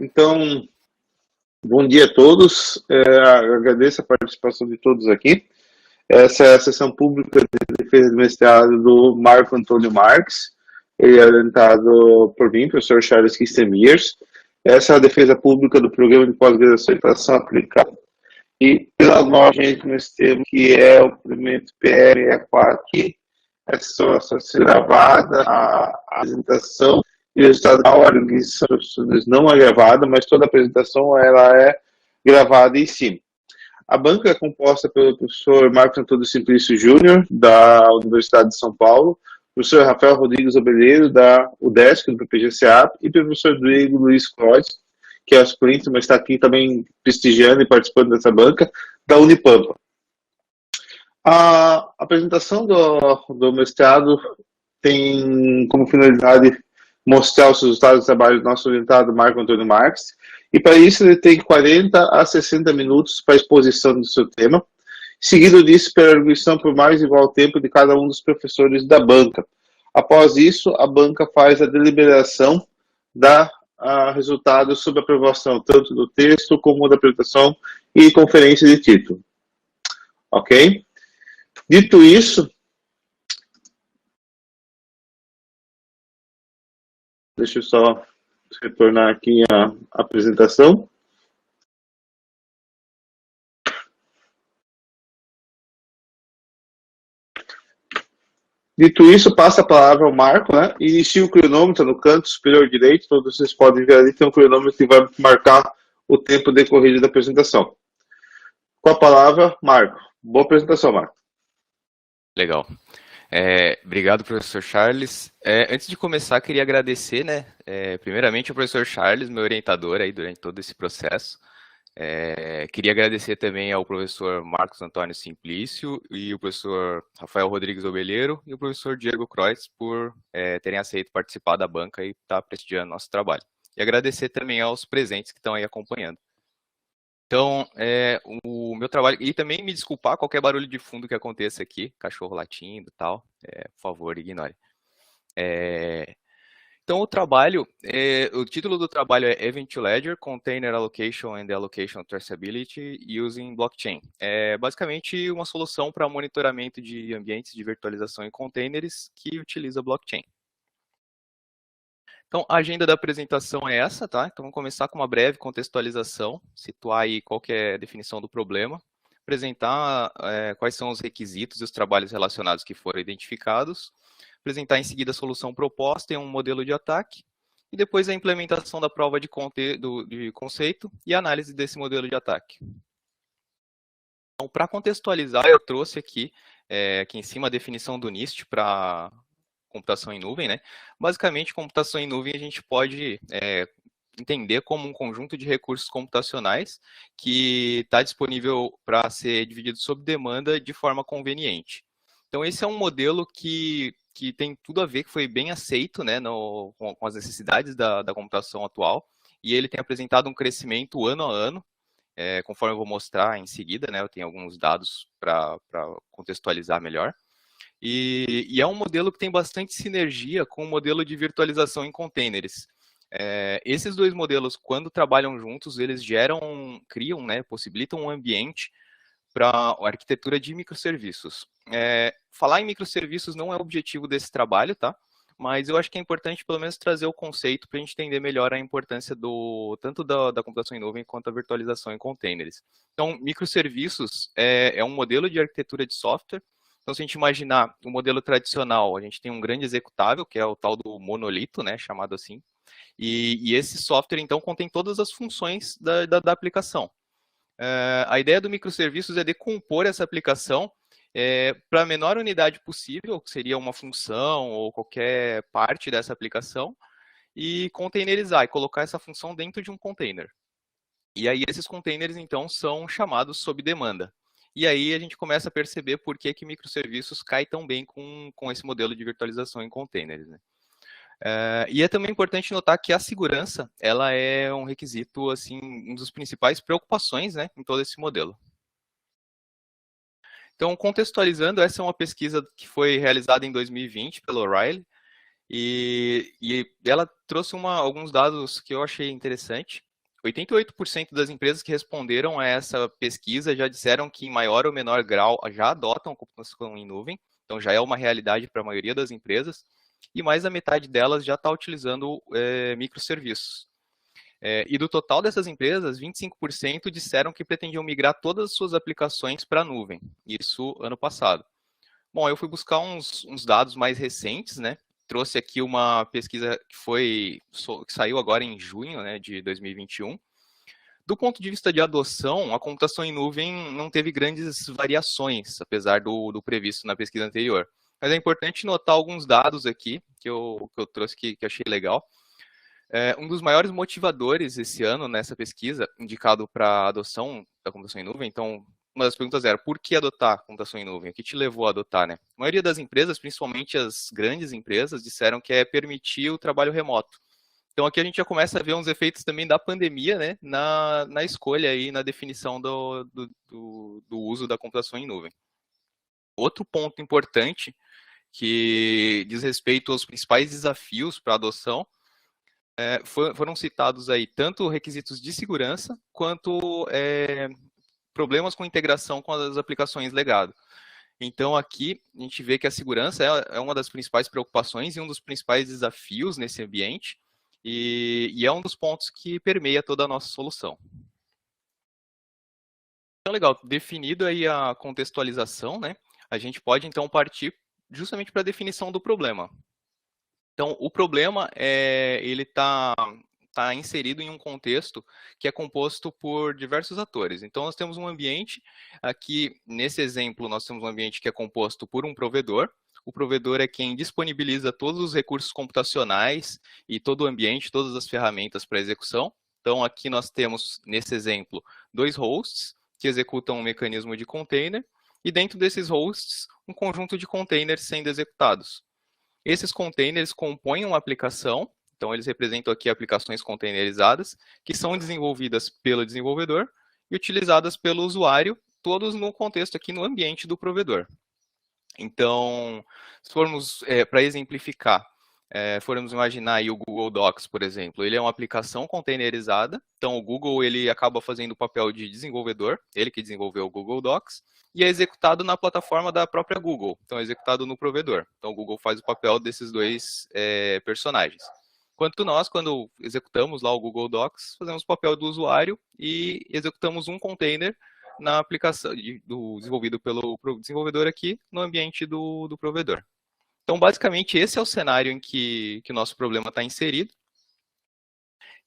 Então, bom dia a todos. Agradeço a participação de todos aqui. Essa é a sessão pública de defesa do mestrado do Marco Antônio Marques. Ele é orientado por mim, professor Charles Kistemiers. Essa é a defesa pública do programa de pós-graduação em educação aplicada. E pela norma, nós temos que é o primeiro PRE4, que é só ser gravada a apresentação e o resultado da hora que são não é gravada, mas toda a apresentação ela é gravada em cima. A banca é composta pelo professor Marcos Antônio Simplício Júnior, da Universidade de São Paulo, professor Rafael Rodrigues Obeleiro, da UDESC, do PPGCA, e pelo professor Diego Luiz Croix, que é aspirante, mas está aqui também prestigiando e participando dessa banca, da Unipampa. A apresentação do mestrado tem como finalidade mostrar os resultados do trabalho do nosso orientado Marco Antônio Marques, e para isso ele tem 40 a 60 minutos para a exposição do seu tema, seguido disso pela arguição por mais igual tempo de cada um dos professores da banca. Após isso, a banca faz a deliberação da resultados sobre aprovação tanto do texto como da apresentação e conferência de título. Ok? Dito isso, deixa eu só retornar aqui a apresentação. Dito isso, passa a palavra ao Marco, né? Inicia o cronômetro no canto superior direito, todos vocês podem ver ali, tem um cronômetro que vai marcar o tempo decorrido da apresentação. Com a palavra, Marco. Boa apresentação, Marco. Legal. Obrigado, professor Charles. Antes de começar, queria agradecer, né, primeiramente ao professor Charles, meu orientador aí durante todo esse processo. Queria agradecer também ao professor Marcos Antônio Simplício e o professor Rafael Rodrigues Obeleiro e o professor Diego Croix por terem aceito participar da banca e estar prestigiando nosso trabalho. E agradecer também aos presentes que estão aí acompanhando. Então, o meu trabalho, e também me desculpar qualquer barulho de fundo que aconteça aqui, cachorro latindo e tal, por favor, ignore. Então, o título do trabalho é Event to Ledger, Container Allocation and Allocation Traceability Using Blockchain. É basicamente uma solução para monitoramento de ambientes de virtualização em containers que utiliza blockchain. Então, a agenda da apresentação é essa, tá? Então, vamos começar com uma breve contextualização, situar aí qual que é a definição do problema, apresentar quais são os requisitos e os trabalhos relacionados que foram identificados, apresentar em seguida a solução proposta em um modelo de ataque, e depois a implementação da prova de conceito e análise desse modelo de ataque. Então, para contextualizar, eu trouxe aqui em cima a definição do NIST para computação em nuvem, né? Basicamente, computação em nuvem a gente pode entender como um conjunto de recursos computacionais que está disponível para ser dividido sob demanda de forma conveniente. Então, esse é um modelo que tem tudo a ver, que foi bem aceito, né, com as necessidades da computação atual, e ele tem apresentado um crescimento ano a ano, conforme eu vou mostrar em seguida, né, eu tenho alguns dados para contextualizar melhor. E é um modelo que tem bastante sinergia com o modelo de virtualização em containers. Esses dois modelos, quando trabalham juntos, eles criam, né, possibilitam um ambiente para a arquitetura de microserviços. Falar em microserviços não é o objetivo desse trabalho, tá? Mas eu acho que é importante pelo menos trazer o conceito para a gente entender melhor a importância tanto da computação em nuvem quanto da virtualização em containers. Então, microserviços é um modelo de arquitetura de software. Então, se a gente imaginar o modelo tradicional, a gente tem um grande executável, que é o tal do monolito, né, chamado assim, e esse software, então, contém todas as funções da aplicação. A ideia do microserviços é decompor essa aplicação para a menor unidade possível, que seria uma função ou qualquer parte dessa aplicação, e containerizar e colocar essa função dentro de um container. E aí esses containers, então, são chamados sob demanda. E aí a gente começa a perceber por que microserviços cai tão bem com esse modelo de virtualização em containers, né? E é também importante notar que a segurança, ela é um requisito, assim, uma das principais preocupações, né, em todo esse modelo. Então, contextualizando, essa é uma pesquisa que foi realizada em 2020 pela O'Reilly, e ela trouxe alguns dados que eu achei interessante. 88% das empresas que responderam a essa pesquisa já disseram que, em maior ou menor grau, já adotam a computação em nuvem, então já é uma realidade para a maioria das empresas, e mais da metade delas já está utilizando microserviços. E do total dessas empresas, 25% disseram que pretendiam migrar todas as suas aplicações para a nuvem, isso ano passado. Bom, eu fui buscar uns dados mais recentes, né? Trouxe aqui uma pesquisa que saiu agora em junho, né, de 2021. Do ponto de vista de adoção, a computação em nuvem não teve grandes variações, apesar do previsto na pesquisa anterior. Mas é importante notar alguns dados aqui que eu trouxe que achei legal. Um dos maiores motivadores esse ano nessa pesquisa, indicado para a adoção da computação em nuvem, então, uma das perguntas era, por que adotar a computação em nuvem? O que te levou a adotar, né? A maioria das empresas, principalmente as grandes empresas, disseram que é permitir o trabalho remoto. Então, aqui a gente já começa a ver uns efeitos também da pandemia, né, na escolha e na definição do uso da computação em nuvem. Outro ponto importante que diz respeito aos principais desafios para a adoção, foram citados aí tanto requisitos de segurança quanto problemas com integração com as aplicações legado. Então, aqui a gente vê que a segurança é uma das principais preocupações e um dos principais desafios nesse ambiente, e é um dos pontos que permeia toda a nossa solução. Então, legal, definido aí a contextualização, né, a gente pode então partir justamente para a definição do problema. Então, o problema ele está inserido em um contexto que é composto por diversos atores. Então, nós temos um ambiente, aqui nesse exemplo, nós temos um ambiente que é composto por um provedor. O provedor é quem disponibiliza todos os recursos computacionais e todo o ambiente, todas as ferramentas para execução. Então, aqui nós temos, nesse exemplo, 2 hosts que executam um mecanismo de container, e dentro desses hosts, um conjunto de containers sendo executados. Esses containers compõem uma aplicação, então eles representam aqui aplicações containerizadas, que são desenvolvidas pelo desenvolvedor e utilizadas pelo usuário, todos no contexto aqui no ambiente do provedor. Então, se formos, para exemplificar, formos imaginar aí o Google Docs, por exemplo, ele é uma aplicação containerizada, então o Google ele acaba fazendo o papel de desenvolvedor, ele que desenvolveu o Google Docs, e é executado na plataforma da própria Google, então é executado no provedor. Então o Google faz o papel desses dois personagens. Enquanto nós, quando executamos lá o Google Docs, fazemos o papel do usuário e executamos um container na aplicação desenvolvido pelo desenvolvedor aqui no ambiente do provedor. Então, basicamente, esse é o cenário em que o nosso problema está inserido.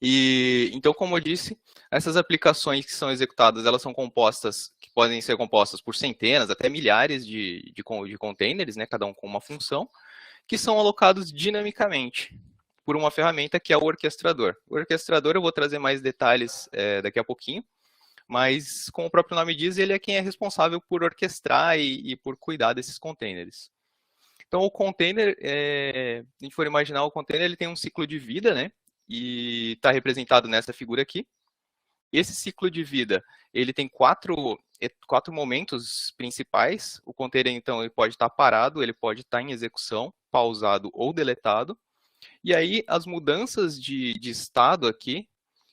E, então, como eu disse, essas aplicações que são executadas, elas são compostas, que podem ser compostas por centenas, até milhares de containers, né, cada um com uma função, que são alocados dinamicamente por uma ferramenta que é o orquestrador. O orquestrador, eu vou trazer mais detalhes daqui a pouquinho, mas, como o próprio nome diz, ele é quem é responsável por orquestrar e por cuidar desses containers. Então, o container, se a gente for imaginar, o container ele tem um ciclo de vida, né? E está representado nessa figura aqui. Esse ciclo de vida, ele tem quatro momentos principais. O container, então, ele pode estar parado, ele pode estar em execução, pausado ou deletado. E aí, as mudanças de estado aqui,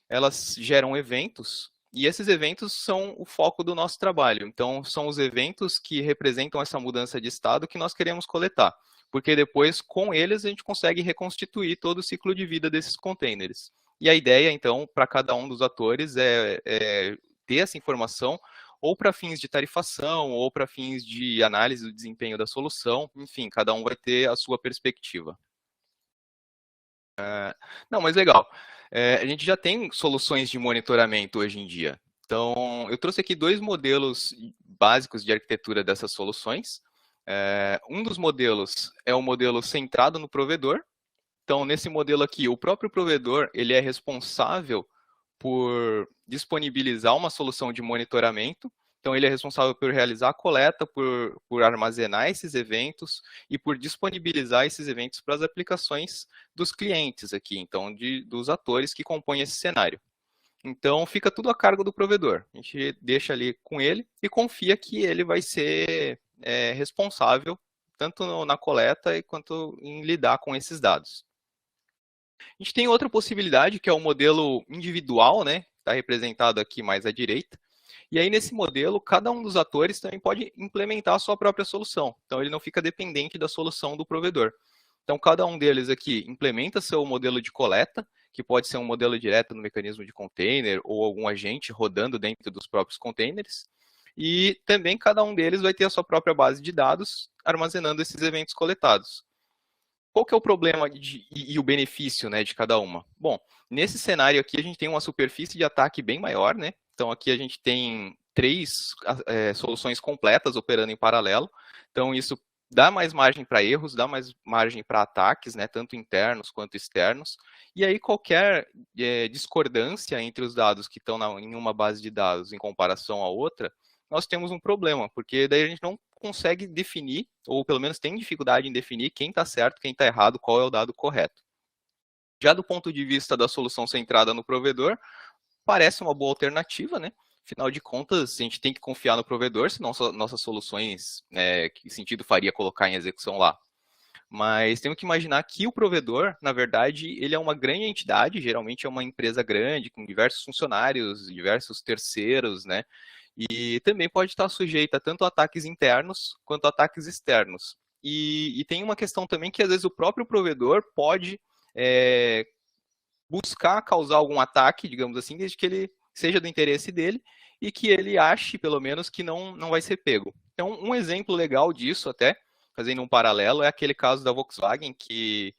elas geram eventos, e esses eventos são o foco do nosso trabalho. Então, são os eventos que representam essa mudança de estado que nós queremos coletar. Porque depois, com eles, a gente consegue reconstituir todo o ciclo de vida desses containers. E a ideia, então, para cada um dos atores é ter essa informação ou para fins de tarifação, ou para fins de análise do desempenho da solução. Enfim, cada um vai ter a sua perspectiva. Não, mas legal. A gente já tem soluções de monitoramento hoje em dia. Então, eu trouxe aqui 2 modelos básicos de arquitetura dessas soluções. Um dos modelos é o modelo centrado no provedor. Então, nesse modelo aqui, o próprio provedor ele é responsável por disponibilizar uma solução de monitoramento. Então, ele é responsável por realizar a coleta, por armazenar esses eventos e por disponibilizar esses eventos para as aplicações dos clientes aqui, então, dos atores que compõem esse cenário. Então, fica tudo a cargo do provedor. A gente deixa ali com ele e confia que ele vai ser responsável tanto na coleta quanto em lidar com esses dados. A gente tem outra possibilidade, que é o modelo individual, né? está representado aqui mais à direita. E aí, nesse modelo, cada um dos atores também pode implementar a sua própria solução. Então, ele não fica dependente da solução do provedor. Então, cada um deles aqui implementa seu modelo de coleta, que pode ser um modelo direto no mecanismo de container ou algum agente rodando dentro dos próprios containers. E também cada um deles vai ter a sua própria base de dados armazenando esses eventos coletados. Qual que é o problema e o benefício, né, de cada uma? Bom, nesse cenário aqui a gente tem uma superfície de ataque bem maior, né? Então aqui a gente tem 3 soluções completas operando em paralelo. Então isso dá mais margem para erros, dá mais margem para ataques, né, tanto internos quanto externos. E aí qualquer discordância entre os dados que estão em uma base de dados em comparação à outra, nós temos um problema, porque daí a gente não consegue definir, ou pelo menos tem dificuldade em definir quem está certo, quem está errado, qual é o dado correto. Já do ponto de vista da solução centrada no provedor, parece uma boa alternativa, né? Afinal de contas, a gente tem que confiar no provedor, senão nossas soluções, que sentido faria colocar em execução lá? Mas temos que imaginar que o provedor, na verdade, ele é uma grande entidade, geralmente é uma empresa grande, com diversos funcionários, diversos terceiros, né? E também pode estar sujeita tanto a ataques internos quanto a ataques externos. E tem uma questão também que às vezes o próprio provedor pode buscar causar algum ataque, digamos assim, desde que ele seja do interesse dele e que ele ache, pelo menos, que não vai ser pego. Então, um exemplo legal disso, até, fazendo um paralelo, é aquele caso da Volkswagen, que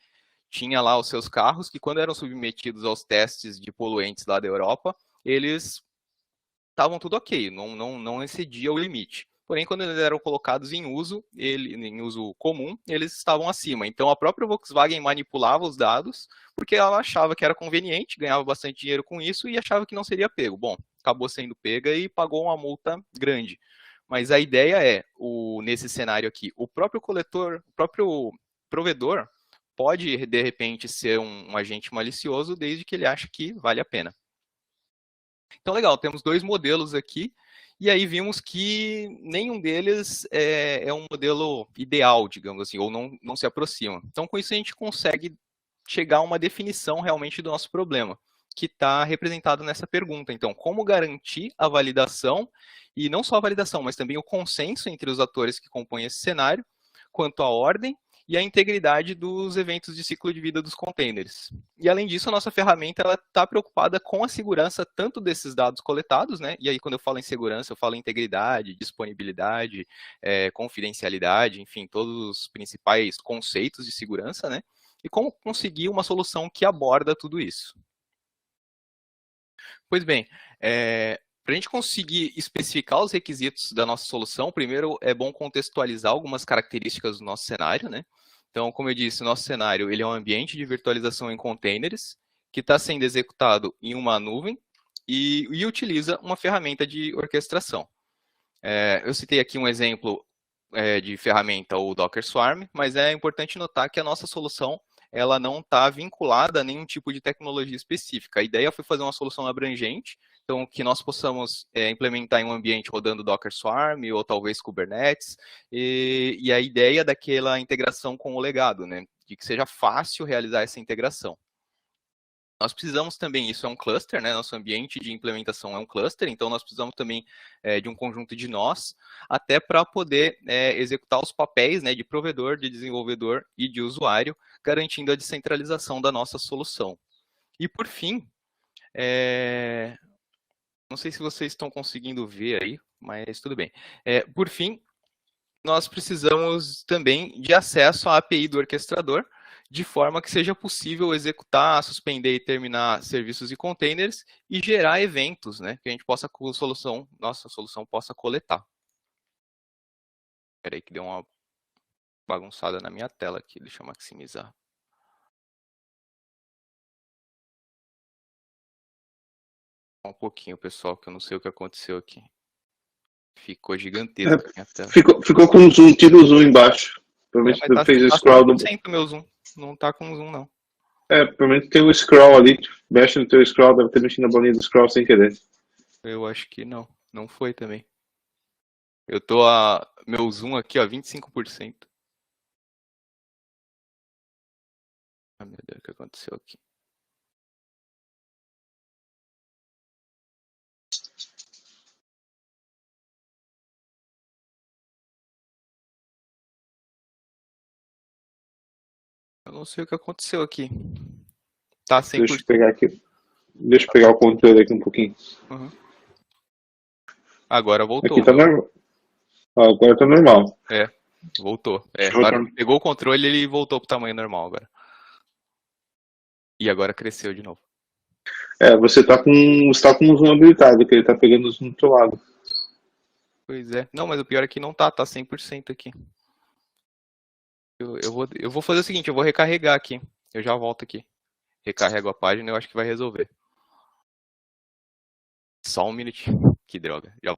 tinha lá os seus carros, que quando eram submetidos aos testes de poluentes lá da Europa, eles estavam tudo ok, não excedia o limite. Porém, quando eles eram colocados em uso comum, eles estavam acima. Então, a própria Volkswagen manipulava os dados, porque ela achava que era conveniente, ganhava bastante dinheiro com isso e achava que não seria pego. Bom, acabou sendo pega e pagou uma multa grande. Mas a ideia é, nesse cenário aqui, o próprio coletor, o próprio provedor pode, de repente, ser um agente malicioso, desde que ele ache que vale a pena. Então, legal, temos 2 modelos aqui, e aí vimos que nenhum deles é um modelo ideal, digamos assim, ou não se aproxima. Então, com isso, a gente consegue chegar a uma definição realmente do nosso problema, que está representado nessa pergunta. Então, como garantir a validação, e não só a validação, mas também o consenso entre os atores que compõem esse cenário, quanto à ordem e a integridade dos eventos de ciclo de vida dos containers. E além disso, a nossa ferramenta está preocupada com a segurança tanto desses dados coletados, né? E aí quando eu falo em segurança, eu falo em integridade, disponibilidade, confidencialidade, enfim, todos os principais conceitos de segurança, né? E como conseguir uma solução que aborda tudo isso. Pois bem, para a gente conseguir especificar os requisitos da nossa solução, primeiro é bom contextualizar algumas características do nosso cenário, né? Então, como eu disse, o nosso cenário ele é um ambiente de virtualização em containers que está sendo executado em uma nuvem e utiliza uma ferramenta de orquestração. Eu citei aqui um exemplo de ferramenta, o Docker Swarm, mas é importante notar que a nossa solução ela não está vinculada a nenhum tipo de tecnologia específica. A ideia foi fazer uma solução abrangente, então que nós possamos implementar em um ambiente rodando Docker Swarm ou talvez Kubernetes, e a ideia daquela integração com o legado, né, de que seja fácil realizar essa integração. Nós precisamos também, isso é um cluster, né? Nosso ambiente de implementação é um cluster, então nós precisamos também de um conjunto de nós, até para poder executar os papéis, né, de provedor, de desenvolvedor e de usuário, garantindo a descentralização da nossa solução. E por fim, não sei se vocês estão conseguindo ver aí, mas tudo bem. Por fim, nós precisamos também de acesso à API do orquestrador, de forma que seja possível executar, suspender e terminar serviços e containers e gerar eventos, né, que a gente possa, nossa solução possa coletar. Espera aí que deu uma bagunçada na minha tela aqui, deixa eu maximizar. Um pouquinho, pessoal, que eu não sei o que aconteceu aqui. Ficou gigantesca a minha tela. Ficou com zoom, tira o zoom embaixo. Provavelmente Mas fez o tá scroll 100% meu zoom, não tá com zoom não. Provavelmente tem o scroll ali, mexe no teu scroll, deve ter mexido na bolinha do scroll sem querer. Eu acho que não foi também. Eu tô meu zoom aqui, ó, 25%. Ah, meu Deus, o que aconteceu aqui? não sei o que aconteceu aqui. Tá 100%. Deixa eu pegar aqui. Deixa eu pegar o controle aqui um pouquinho. Uhum. Agora voltou. Aqui tá normal. Agora tá normal. Voltou. Agora pegou o controle e ele voltou pro tamanho normal agora. E agora cresceu de novo. você tá com o zoom habilitado, que ele tá pegando o zoom do teu lado. Pois é. Não, mas o pior é que não tá 100% aqui. Eu vou fazer o seguinte, eu vou recarregar aqui. Eu já volto aqui. Recarrego a página e eu acho que vai resolver. Só um minutinho. Que droga. Já...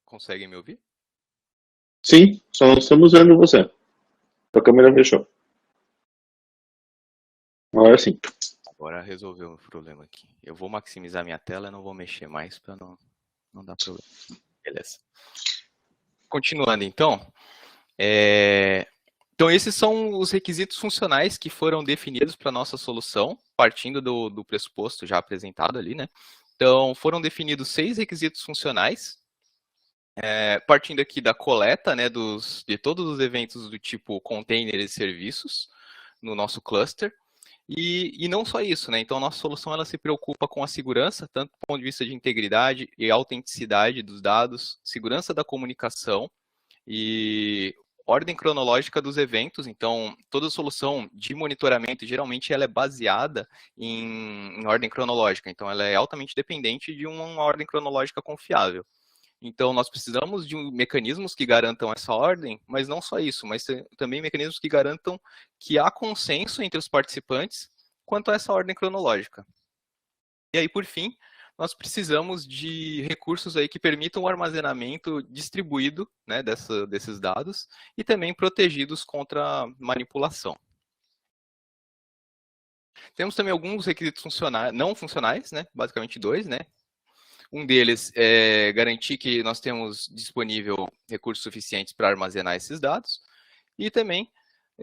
Conseguem me ouvir? Sim, só não estamos vendo você. A câmera fechou. Agora sim. Agora resolveu o problema aqui. Eu vou maximizar minha tela e não vou mexer mais para não dar problema. Beleza. Continuando então. Então esses são os requisitos funcionais que foram definidos para a nossa solução, partindo do pressuposto já apresentado ali, né? Então foram definidos 6 requisitos funcionais, partindo aqui da coleta, né, de todos os eventos do tipo container e serviços no nosso cluster. E não só isso, né? Então, a nossa solução ela se preocupa com a segurança, tanto do ponto de vista de integridade e autenticidade dos dados, segurança da comunicação e ordem cronológica dos eventos. Então, toda solução de monitoramento, geralmente, ela é baseada em ordem cronológica. Então, ela é altamente dependente de uma ordem cronológica confiável. Então, nós precisamos de mecanismos que garantam essa ordem, mas não só isso, mas também mecanismos que garantam que há consenso entre os participantes quanto a essa ordem cronológica. E aí, por fim, nós precisamos de recursos aí que permitam o armazenamento distribuído, né, desses dados e também protegidos contra manipulação. Temos também alguns requisitos não funcionais, né, basicamente 2, né? Um deles é garantir que nós temos disponível recursos suficientes para armazenar esses dados e também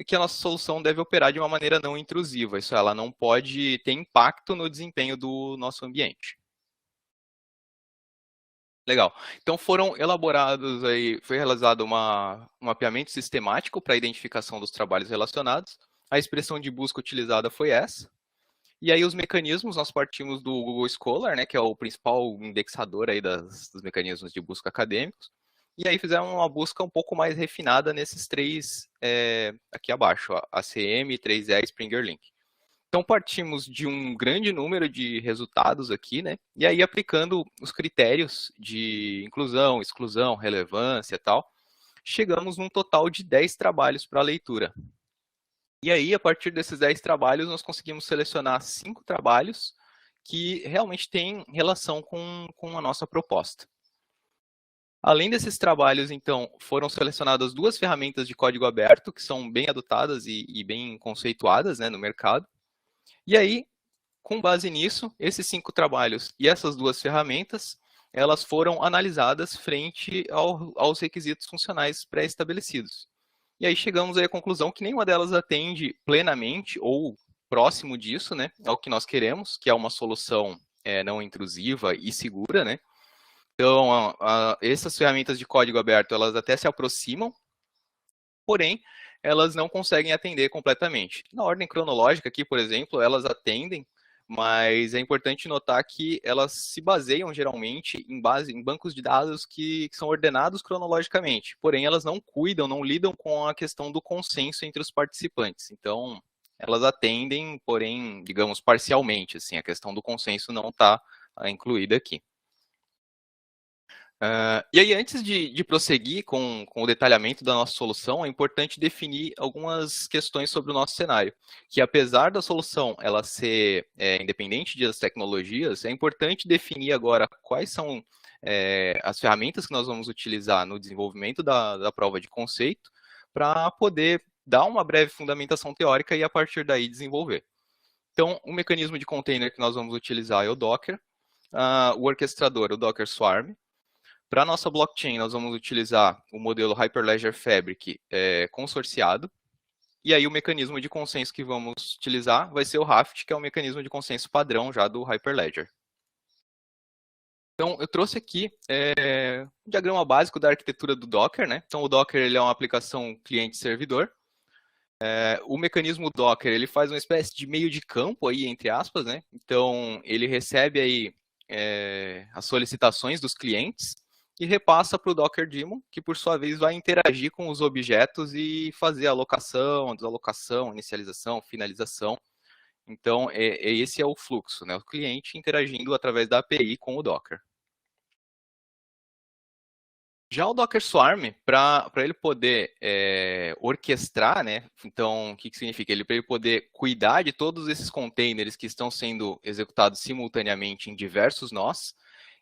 que a nossa solução deve operar de uma maneira não intrusiva. Isso ela não pode ter impacto no desempenho do nosso ambiente. Legal. Então foram elaborados aí, foi realizado um mapeamento sistemático para a identificação dos trabalhos relacionados. A expressão de busca utilizada foi essa. E aí os mecanismos, nós partimos do Google Scholar, né, que é o principal indexador aí dos mecanismos de busca acadêmicos, e aí fizemos uma busca um pouco mais refinada nesses 3 aqui abaixo, ACM, 3E e Springer Link. Então partimos de um grande número de resultados aqui, né, e aí aplicando os critérios de inclusão, exclusão, relevância e tal, chegamos num total de 10 trabalhos para leitura. E aí, a partir desses 10 trabalhos, nós conseguimos selecionar 5 trabalhos que realmente têm relação com a nossa proposta. Além desses trabalhos, então, foram selecionadas 2 ferramentas de código aberto, que são bem adotadas e bem conceituadas, né, no mercado. E aí, com base nisso, esses 5 trabalhos e essas 2 ferramentas, elas foram analisadas frente aos requisitos funcionais pré-estabelecidos. E aí chegamos à conclusão que nenhuma delas atende plenamente ou próximo disso, né, ao que nós queremos, que é uma solução não intrusiva e segura, né. Então, essas ferramentas de código aberto, elas até se aproximam, porém, elas não conseguem atender completamente. Na ordem cronológica aqui, por exemplo, elas atendem, mas é importante notar que elas se baseiam geralmente em bancos de dados que são ordenados cronologicamente, porém elas não cuidam, não lidam com a questão do consenso entre os participantes. Então, elas atendem, porém, digamos, parcialmente, assim, a questão do consenso não está incluída aqui. E aí, antes de prosseguir com o detalhamento da nossa solução, é importante definir algumas questões sobre o nosso cenário, que apesar da solução ela ser independente das tecnologias, é importante definir agora quais são as ferramentas que nós vamos utilizar no desenvolvimento da prova de conceito, para poder dar uma breve fundamentação teórica e a partir daí desenvolver. Então, o mecanismo de container que nós vamos utilizar é o Docker, o orquestrador, o Docker Swarm. Para a nossa blockchain, nós vamos utilizar o modelo Hyperledger Fabric consorciado. E aí o mecanismo de consenso que vamos utilizar vai ser o Raft, que é o mecanismo de consenso padrão já do Hyperledger. Então, eu trouxe aqui um diagrama básico da arquitetura do Docker, né? Então, o Docker ele é uma aplicação cliente-servidor. O mecanismo Docker ele faz uma espécie de meio de campo aí, entre aspas, né? Então, ele recebe aí as solicitações dos clientes e repassa para o Docker Daemon, que por sua vez vai interagir com os objetos e fazer alocação, desalocação, inicialização, finalização. Então, esse é o fluxo, né? O cliente interagindo através da API com o Docker. Já o Docker Swarm, para ele poder orquestrar, né? Então, o que significa? Para ele poder cuidar de todos esses containers que estão sendo executados simultaneamente em diversos nós,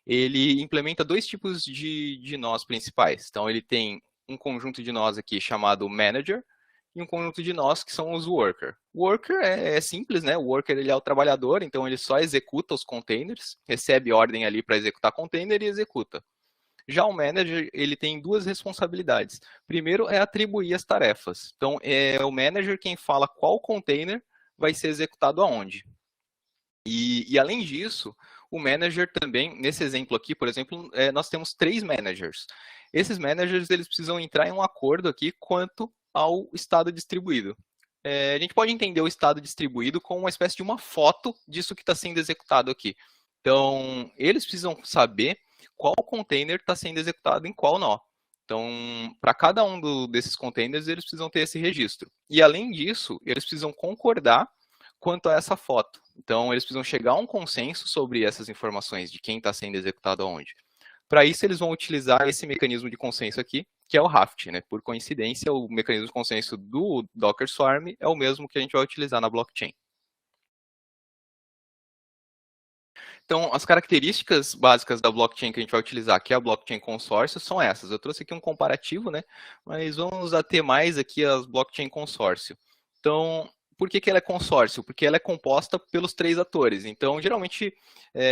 ele implementa dois tipos de nós principais. Então, ele tem um conjunto de nós aqui chamado Manager e um conjunto de nós que são os Worker. O Worker é simples, né? O Worker ele é o trabalhador, então ele só executa os containers, recebe ordem ali para executar container e executa. Já o manager, ele tem duas responsabilidades. Primeiro é atribuir as tarefas. Então, é o manager quem fala qual container vai ser executado aonde. E além disso, o manager também, nesse exemplo aqui, por exemplo, nós temos 3 managers. Esses managers, eles precisam entrar em um acordo aqui quanto ao estado distribuído. A gente pode entender o estado distribuído como uma espécie de uma foto disso que está sendo executado aqui. Então, eles precisam saber qual container está sendo executado em qual nó. Então, para cada um desses containers, eles precisam ter esse registro. E, além disso, eles precisam concordar quanto a essa foto. Então, eles precisam chegar a um consenso sobre essas informações de quem está sendo executado aonde. Para isso, eles vão utilizar esse mecanismo de consenso aqui, que é o Raft, né? Por coincidência, o mecanismo de consenso do Docker Swarm é o mesmo que a gente vai utilizar na blockchain. Então, as características básicas da blockchain que a gente vai utilizar, que é a blockchain consórcio, são essas. Eu trouxe aqui um comparativo, né? Mas vamos ater mais aqui as blockchain consórcio. Então, por que ela é consórcio? Porque ela é composta pelos 3 atores. Então, geralmente,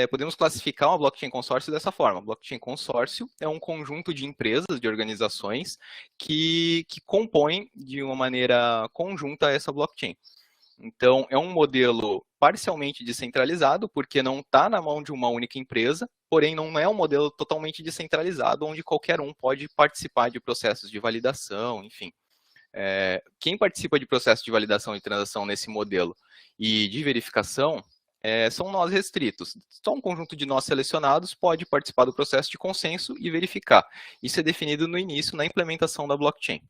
podemos classificar uma blockchain consórcio dessa forma. Blockchain consórcio é um conjunto de empresas, de organizações, que compõem de uma maneira conjunta essa blockchain. Então, é um modelo parcialmente descentralizado, porque não está na mão de uma única empresa, porém não é um modelo totalmente descentralizado, onde qualquer um pode participar de processos de validação, enfim. Quem participa de processos de validação e transação nesse modelo e de verificação são nós restritos. Só um conjunto de nós selecionados pode participar do processo de consenso e verificar. Isso é definido no início, na implementação da blockchain.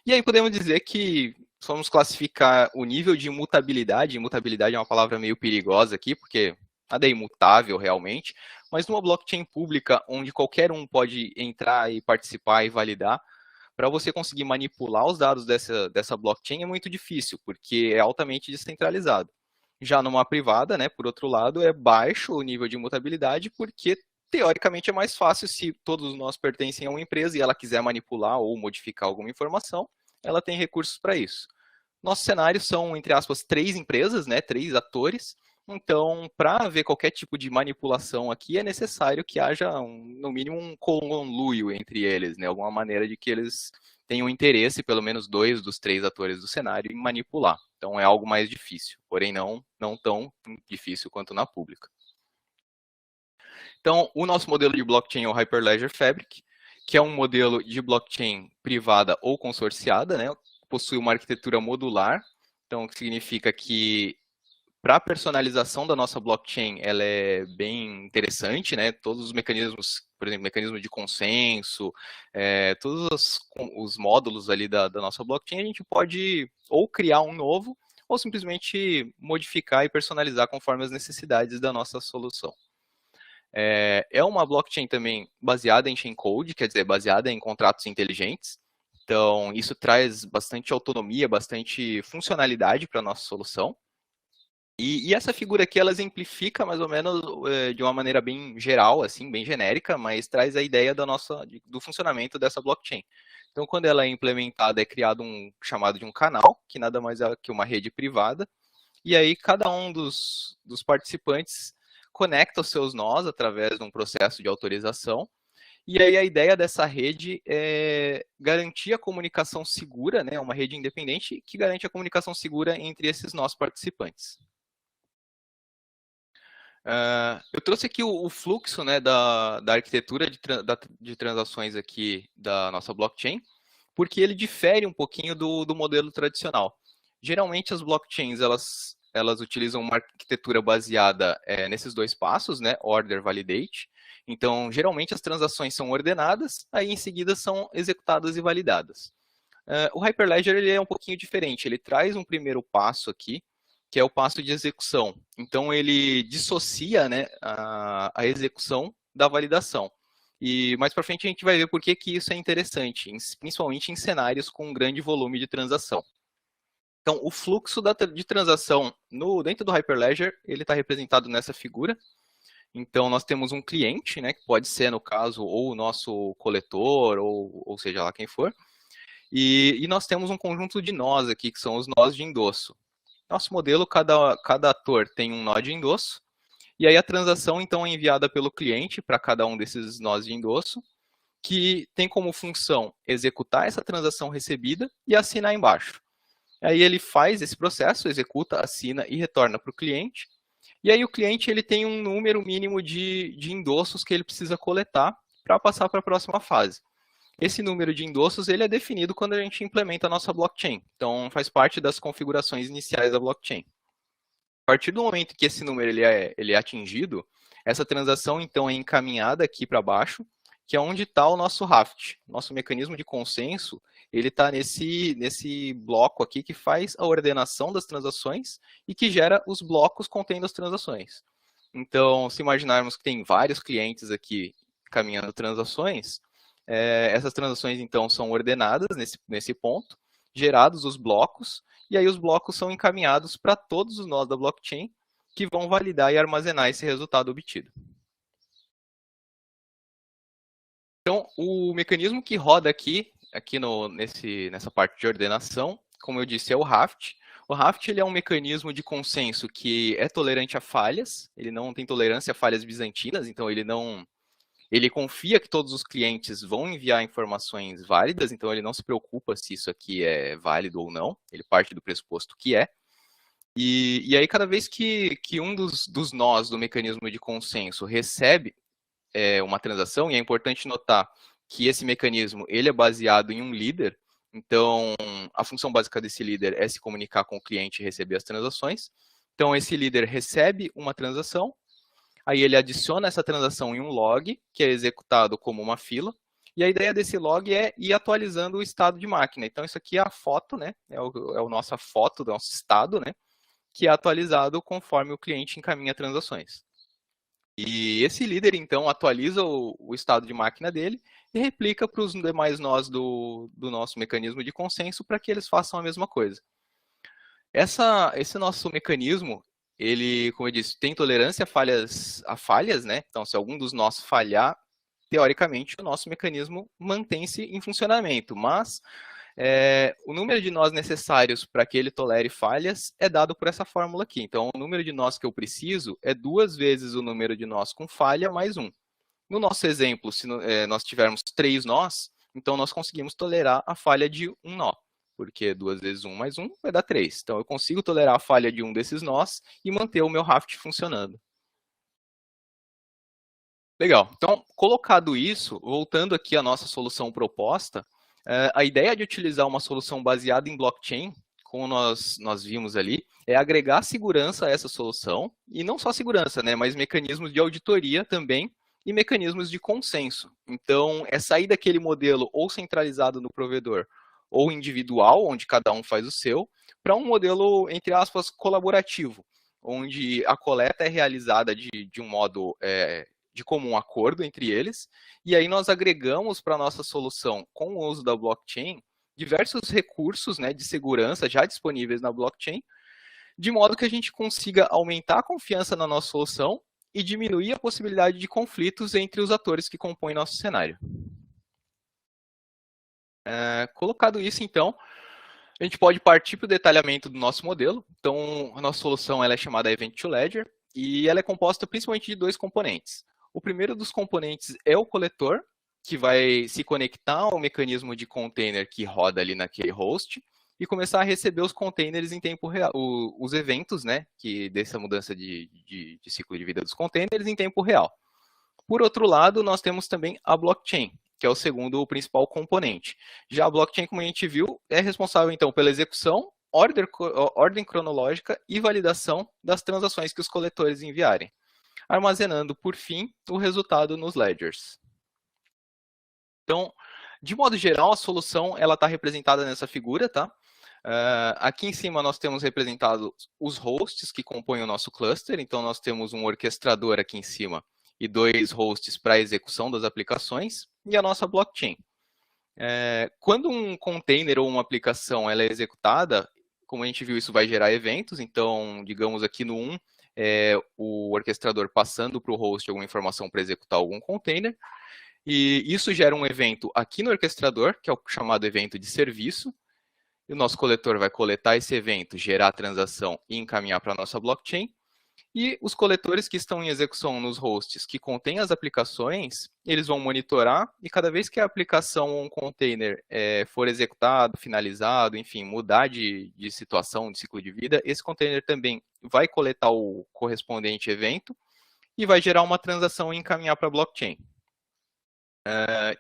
E aí podemos dizer que vamos classificar o nível de imutabilidade. Imutabilidade é uma palavra meio perigosa aqui, porque nada é imutável realmente, mas numa blockchain pública, onde qualquer um pode entrar e participar e validar, para você conseguir manipular os dados dessa blockchain é muito difícil, porque é altamente descentralizado. Já numa privada, né, por outro lado, é baixo o nível de imutabilidade, porque teoricamente é mais fácil se todos nós pertencem a uma empresa e ela quiser manipular ou modificar alguma informação, ela tem recursos para isso. Nossos cenários são, entre aspas, 3 empresas, né, 3 atores. Então, para ver qualquer tipo de manipulação aqui, é necessário que haja, no mínimo, um conluio entre eles, né, alguma maneira de que eles tenham interesse, pelo menos 2 dos 3 atores do cenário, em manipular. Então, é algo mais difícil, porém não tão difícil quanto na pública. Então, o nosso modelo de blockchain é o Hyperledger Fabric, que é um modelo de blockchain privada ou consorciada, né? Possui uma arquitetura modular, então, o que significa que para a personalização da nossa blockchain, ela é bem interessante, né? Todos os mecanismos, por exemplo, mecanismo de consenso, todos os módulos ali da nossa blockchain, a gente pode ou criar um novo, ou simplesmente modificar e personalizar conforme as necessidades da nossa solução. É uma blockchain também baseada em chain code, quer dizer, baseada em contratos inteligentes. Então, isso traz bastante autonomia, bastante funcionalidade para a nossa solução. E essa figura aqui, ela exemplifica mais ou menos de uma maneira bem geral, assim, bem genérica, mas traz a ideia do funcionamento dessa blockchain. Então, quando ela é implementada, é criado um chamado de um canal, que nada mais é que uma rede privada, e aí cada um dos participantes conecta os seus nós através de um processo de autorização. E aí a ideia dessa rede é garantir a comunicação segura, né, uma rede independente que garante a comunicação segura entre esses nós participantes. Eu trouxe aqui o fluxo, né, da arquitetura de transações aqui da nossa blockchain, porque ele difere um pouquinho do modelo tradicional. Geralmente as blockchains, elas utilizam uma arquitetura baseada nesses dois passos, né, order, validate. Então, geralmente as transações são ordenadas, aí em seguida são executadas e validadas. O Hyperledger ele é um pouquinho diferente, ele traz um primeiro passo aqui, que é o passo de execução. Então, ele dissocia, né, a execução da validação. E mais para frente a gente vai ver por que isso é interessante, principalmente em cenários com um grande volume de transação. Então, o fluxo de transação dentro do Hyperledger, ele está representado nessa figura. Então, nós temos um cliente, né, que pode ser, no caso, ou o nosso coletor, ou seja lá quem for. E nós temos um conjunto de nós aqui, que são os nós de endosso. Nosso modelo, cada ator tem um nó de endosso. E aí a transação, então, é enviada pelo cliente para cada um desses nós de endosso, que tem como função executar essa transação recebida e assinar embaixo. Aí ele faz esse processo, executa, assina e retorna para o cliente. E aí o cliente ele tem um número mínimo de endossos que ele precisa coletar para passar para a próxima fase. Esse número de endossos ele é definido quando a gente implementa a nossa blockchain. Então, faz parte das configurações iniciais da blockchain. A partir do momento que esse número ele é atingido, essa transação então é encaminhada aqui para baixo, que é onde está o nosso Raft. Nosso mecanismo de consenso, ele está nesse bloco aqui que faz a ordenação das transações e que gera os blocos contendo as transações. Então, se imaginarmos que tem vários clientes aqui caminhando transações, essas transações então são ordenadas nesse ponto, gerados os blocos, e aí os blocos são encaminhados para todos os nós da blockchain que vão validar e armazenar esse resultado obtido. Então, o mecanismo que roda aqui nessa parte de ordenação, como eu disse, é o Raft. O Raft ele é um mecanismo de consenso que é tolerante a falhas, ele não tem tolerância a falhas bizantinas, então ele confia que todos os clientes vão enviar informações válidas, então ele não se preocupa se isso aqui é válido ou não, ele parte do pressuposto que é. E aí, cada vez que um dos nós do mecanismo de consenso recebe uma transação, e é importante notar que esse mecanismo ele é baseado em um líder, então a função básica desse líder é se comunicar com o cliente e receber as transações. Então, esse líder recebe uma transação, aí ele adiciona essa transação em um log, que é executado como uma fila, e a ideia desse log é ir atualizando o estado de máquina. Então, isso aqui é a foto, né? É a nossa foto do nosso estado, né? Que é atualizado conforme o cliente encaminha transações. E esse líder, então, atualiza o estado de máquina dele e replica para os demais nós do nosso mecanismo de consenso para que eles façam a mesma coisa. Esse nosso mecanismo, ele, como eu disse, tem tolerância a falhas, né? Então, se algum dos nós falhar, teoricamente, o nosso mecanismo mantém-se em funcionamento, mas o número de nós necessários para que ele tolere falhas é dado por essa fórmula aqui. Então, o número de nós que eu preciso é 2 vezes o número de nós com falha mais 1. No nosso exemplo, se nós tivermos 3 nós, então nós conseguimos tolerar a falha de um nó, porque 2 vezes 1 mais 1 vai dar 3. Então, eu consigo tolerar a falha de um desses nós e manter o meu Raft funcionando. Legal. Então, colocado isso, voltando aqui à nossa solução proposta, a ideia de utilizar uma solução baseada em blockchain, como nós vimos ali, é agregar segurança a essa solução, e não só segurança, né, mas mecanismos de auditoria também, e mecanismos de consenso. Então, é sair daquele modelo ou centralizado no provedor, ou individual, onde cada um faz o seu, para um modelo, entre aspas, colaborativo, onde a coleta é realizada de um modo de comum acordo entre eles, e aí nós agregamos para a nossa solução, com o uso da blockchain, diversos recursos, né, de segurança já disponíveis na blockchain, de modo que a gente consiga aumentar a confiança na nossa solução e diminuir a possibilidade de conflitos entre os atores que compõem nosso cenário. Colocado isso, então, a gente pode partir para o detalhamento do nosso modelo. Então, a nossa solução ela é chamada Event to Ledger. e ela é composta principalmente de dois componentes. O primeiro dos componentes é o coletor, que vai se conectar ao mecanismo de container que roda ali naquele host e começar a receber os containers em tempo real, os eventos, né, que dessa mudança de ciclo de vida dos containers em tempo real. Por outro lado, nós temos também a blockchain, que é o segundo o principal componente. Já a blockchain, como a gente viu, é responsável então pela execução, ordem cronológica e validação das transações que os coletores enviarem, armazenando, por fim, o resultado nos ledgers. Então, de modo geral, a solução ela está representada nessa figura, tá? Aqui em cima nós temos representado os hosts que compõem o nosso cluster. Então, nós temos um orquestrador aqui em cima e dois hosts para a execução das aplicações e a nossa blockchain. Quando um container ou uma aplicação ela é executada, como a gente viu, isso vai gerar eventos. Então, digamos aqui no 1, o orquestrador passando para o host alguma informação para executar algum container. E isso gera um evento aqui no orquestrador, que é o chamado evento de serviço. E o nosso coletor vai coletar esse evento, gerar a transação e encaminhar para a nossa blockchain. E os coletores que estão em execução nos hosts que contêm as aplicações, eles vão monitorar e cada vez que a aplicação ou um container for executado, finalizado, enfim, mudar de situação, de ciclo de vida, esse container também vai coletar o correspondente evento e vai gerar uma transação e encaminhar para a blockchain.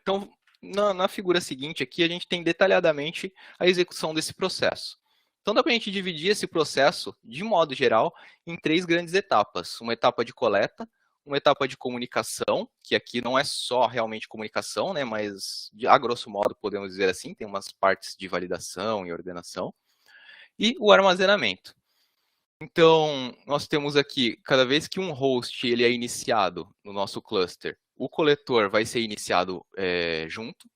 Então, na figura seguinte aqui, a gente tem detalhadamente a execução desse processo. Então, dá para a gente dividir esse processo, de modo geral, em três grandes etapas. Uma etapa de coleta, uma etapa de comunicação, que aqui não é só realmente comunicação, né, mas, a grosso modo, podemos dizer assim, tem umas partes de validação e ordenação, e o armazenamento. Então, nós temos aqui, cada vez que um host ele é iniciado no nosso cluster, o coletor vai ser iniciado junto.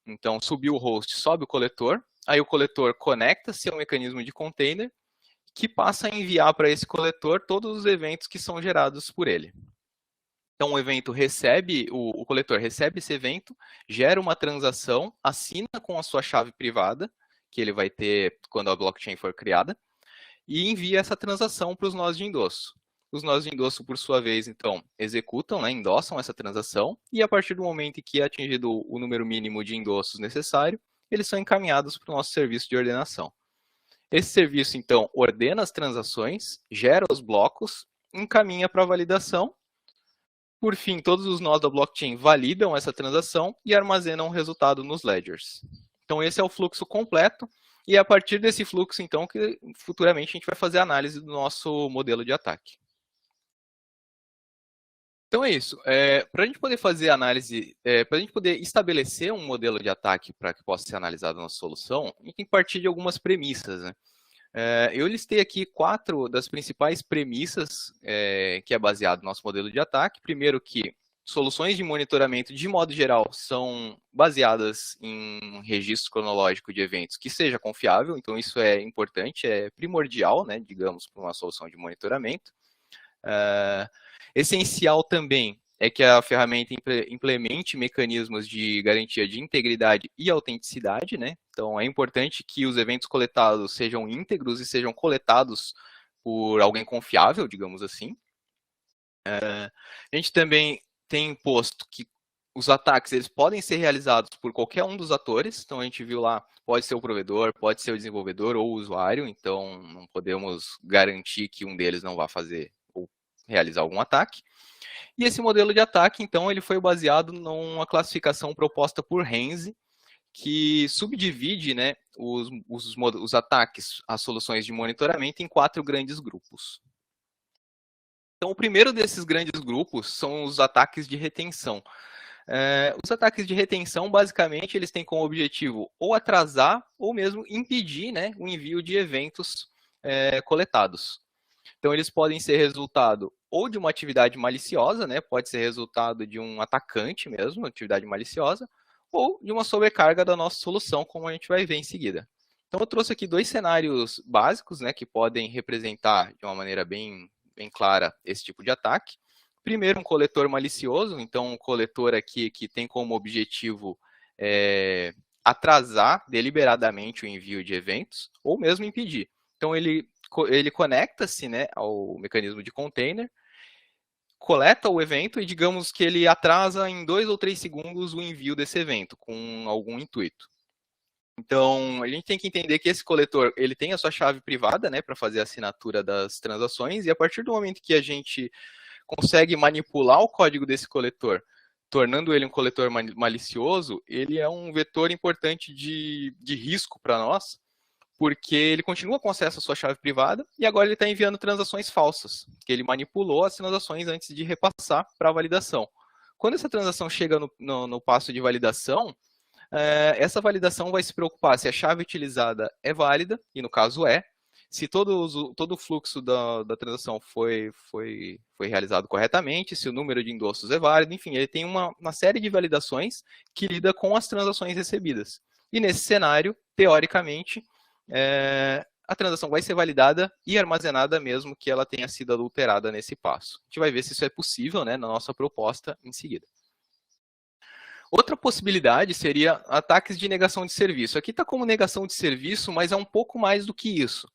Então, subiu o host, sobe o coletor. Aí o coletor conecta-se ao mecanismo de container, que passa a enviar para esse coletor todos os eventos que são gerados por ele. Então, o evento recebe, o coletor recebe esse evento, gera uma transação, assina com a sua chave privada, que ele vai ter quando a blockchain for criada, e envia essa transação para os nós de endosso. Os nós de endosso, por sua vez, então, executam, né, endossam essa transação, e a partir do momento em que é atingido o número mínimo de endossos necessário, eles são encaminhados para o nosso serviço de ordenação. Esse serviço, então, ordena as transações, gera os blocos, encaminha para a validação. Por fim, todos os nós da blockchain validam essa transação e armazenam o resultado nos ledgers. Então, esse é o fluxo completo. E é a partir desse fluxo, então, que futuramente a gente vai fazer a análise do nosso modelo de ataque. Então é isso. Para a gente poder fazer análise, para a gente poder estabelecer um modelo de ataque para que possa ser analisado na nossa solução, a gente tem que partir de algumas premissas, né? Eu listei aqui 4 das principais premissas que é baseado no nosso modelo de ataque. Primeiro que soluções de monitoramento, de modo geral, são baseadas em registro cronológico de eventos que seja confiável, então isso é importante, é primordial, né, digamos, para uma solução de monitoramento. Essencial também é que a ferramenta implemente mecanismos de garantia de integridade e autenticidade, né? Então, é importante que os eventos coletados sejam íntegros e sejam coletados por alguém confiável, digamos assim. A gente também tem imposto que os ataques eles podem ser realizados por qualquer um dos atores. Então, a gente viu lá, pode ser o provedor, pode ser o desenvolvedor ou o usuário. Então, não podemos garantir que um deles não vá fazer ou realizar algum ataque. E esse modelo de ataque, então, ele foi baseado numa classificação proposta por Renzi, que subdivide, né, os ataques às soluções de monitoramento em 4 grandes grupos. Então, o primeiro desses grandes grupos são os ataques de retenção. Os ataques de retenção, basicamente, eles têm como objetivo ou atrasar ou mesmo impedir, né, o envio de eventos coletados. Então, eles podem ser resultado ou de uma atividade maliciosa, né, pode ser resultado de um atacante mesmo, atividade maliciosa, ou de uma sobrecarga da nossa solução, como a gente vai ver em seguida. Então, eu trouxe aqui 2 cenários básicos, né, que podem representar de uma maneira bem clara esse tipo de ataque. Primeiro, um coletor malicioso, então um coletor aqui que tem como objetivo atrasar deliberadamente o envio de eventos, ou mesmo impedir. Então, ele conecta-se, né, ao mecanismo de container, coleta o evento e digamos que ele atrasa em 2 ou 3 segundos o envio desse evento, com algum intuito. Então, a gente tem que entender que esse coletor, ele tem a sua chave privada, né, para fazer a assinatura das transações, e a partir do momento que a gente consegue manipular o código desse coletor, tornando ele um coletor malicioso, ele é um vetor importante de risco para nós, porque ele continua com acesso à sua chave privada e agora ele está enviando transações falsas, que ele manipulou as transações antes de repassar para a validação. Quando essa transação chega no passo de validação, essa validação vai se preocupar se a chave utilizada é válida, e no caso é, se todo o fluxo da transação foi realizado corretamente, se o número de endossos é válido, enfim, ele tem uma série de validações que lida com as transações recebidas. E nesse cenário, teoricamente, a transação vai ser validada e armazenada mesmo que ela tenha sido adulterada nesse passo. A gente vai ver se isso é possível, né, na nossa proposta em seguida. Outra possibilidade seria ataques de negação de serviço. Aqui está como negação de serviço, mas é um pouco mais do que isso.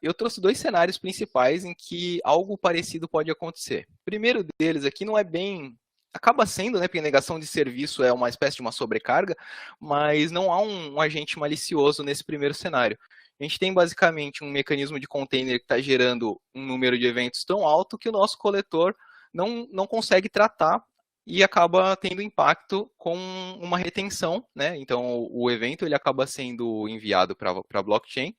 Eu trouxe 2 cenários principais em que algo parecido pode acontecer. O primeiro deles aqui não é bem... Acaba sendo, né, porque negação de serviço é uma espécie de uma sobrecarga, mas não há um agente malicioso nesse primeiro cenário. A gente tem basicamente um mecanismo de container que está gerando um número de eventos tão alto que o nosso coletor não consegue tratar e acaba tendo impacto com uma retenção, né? Então, o evento ele acaba sendo enviado para a blockchain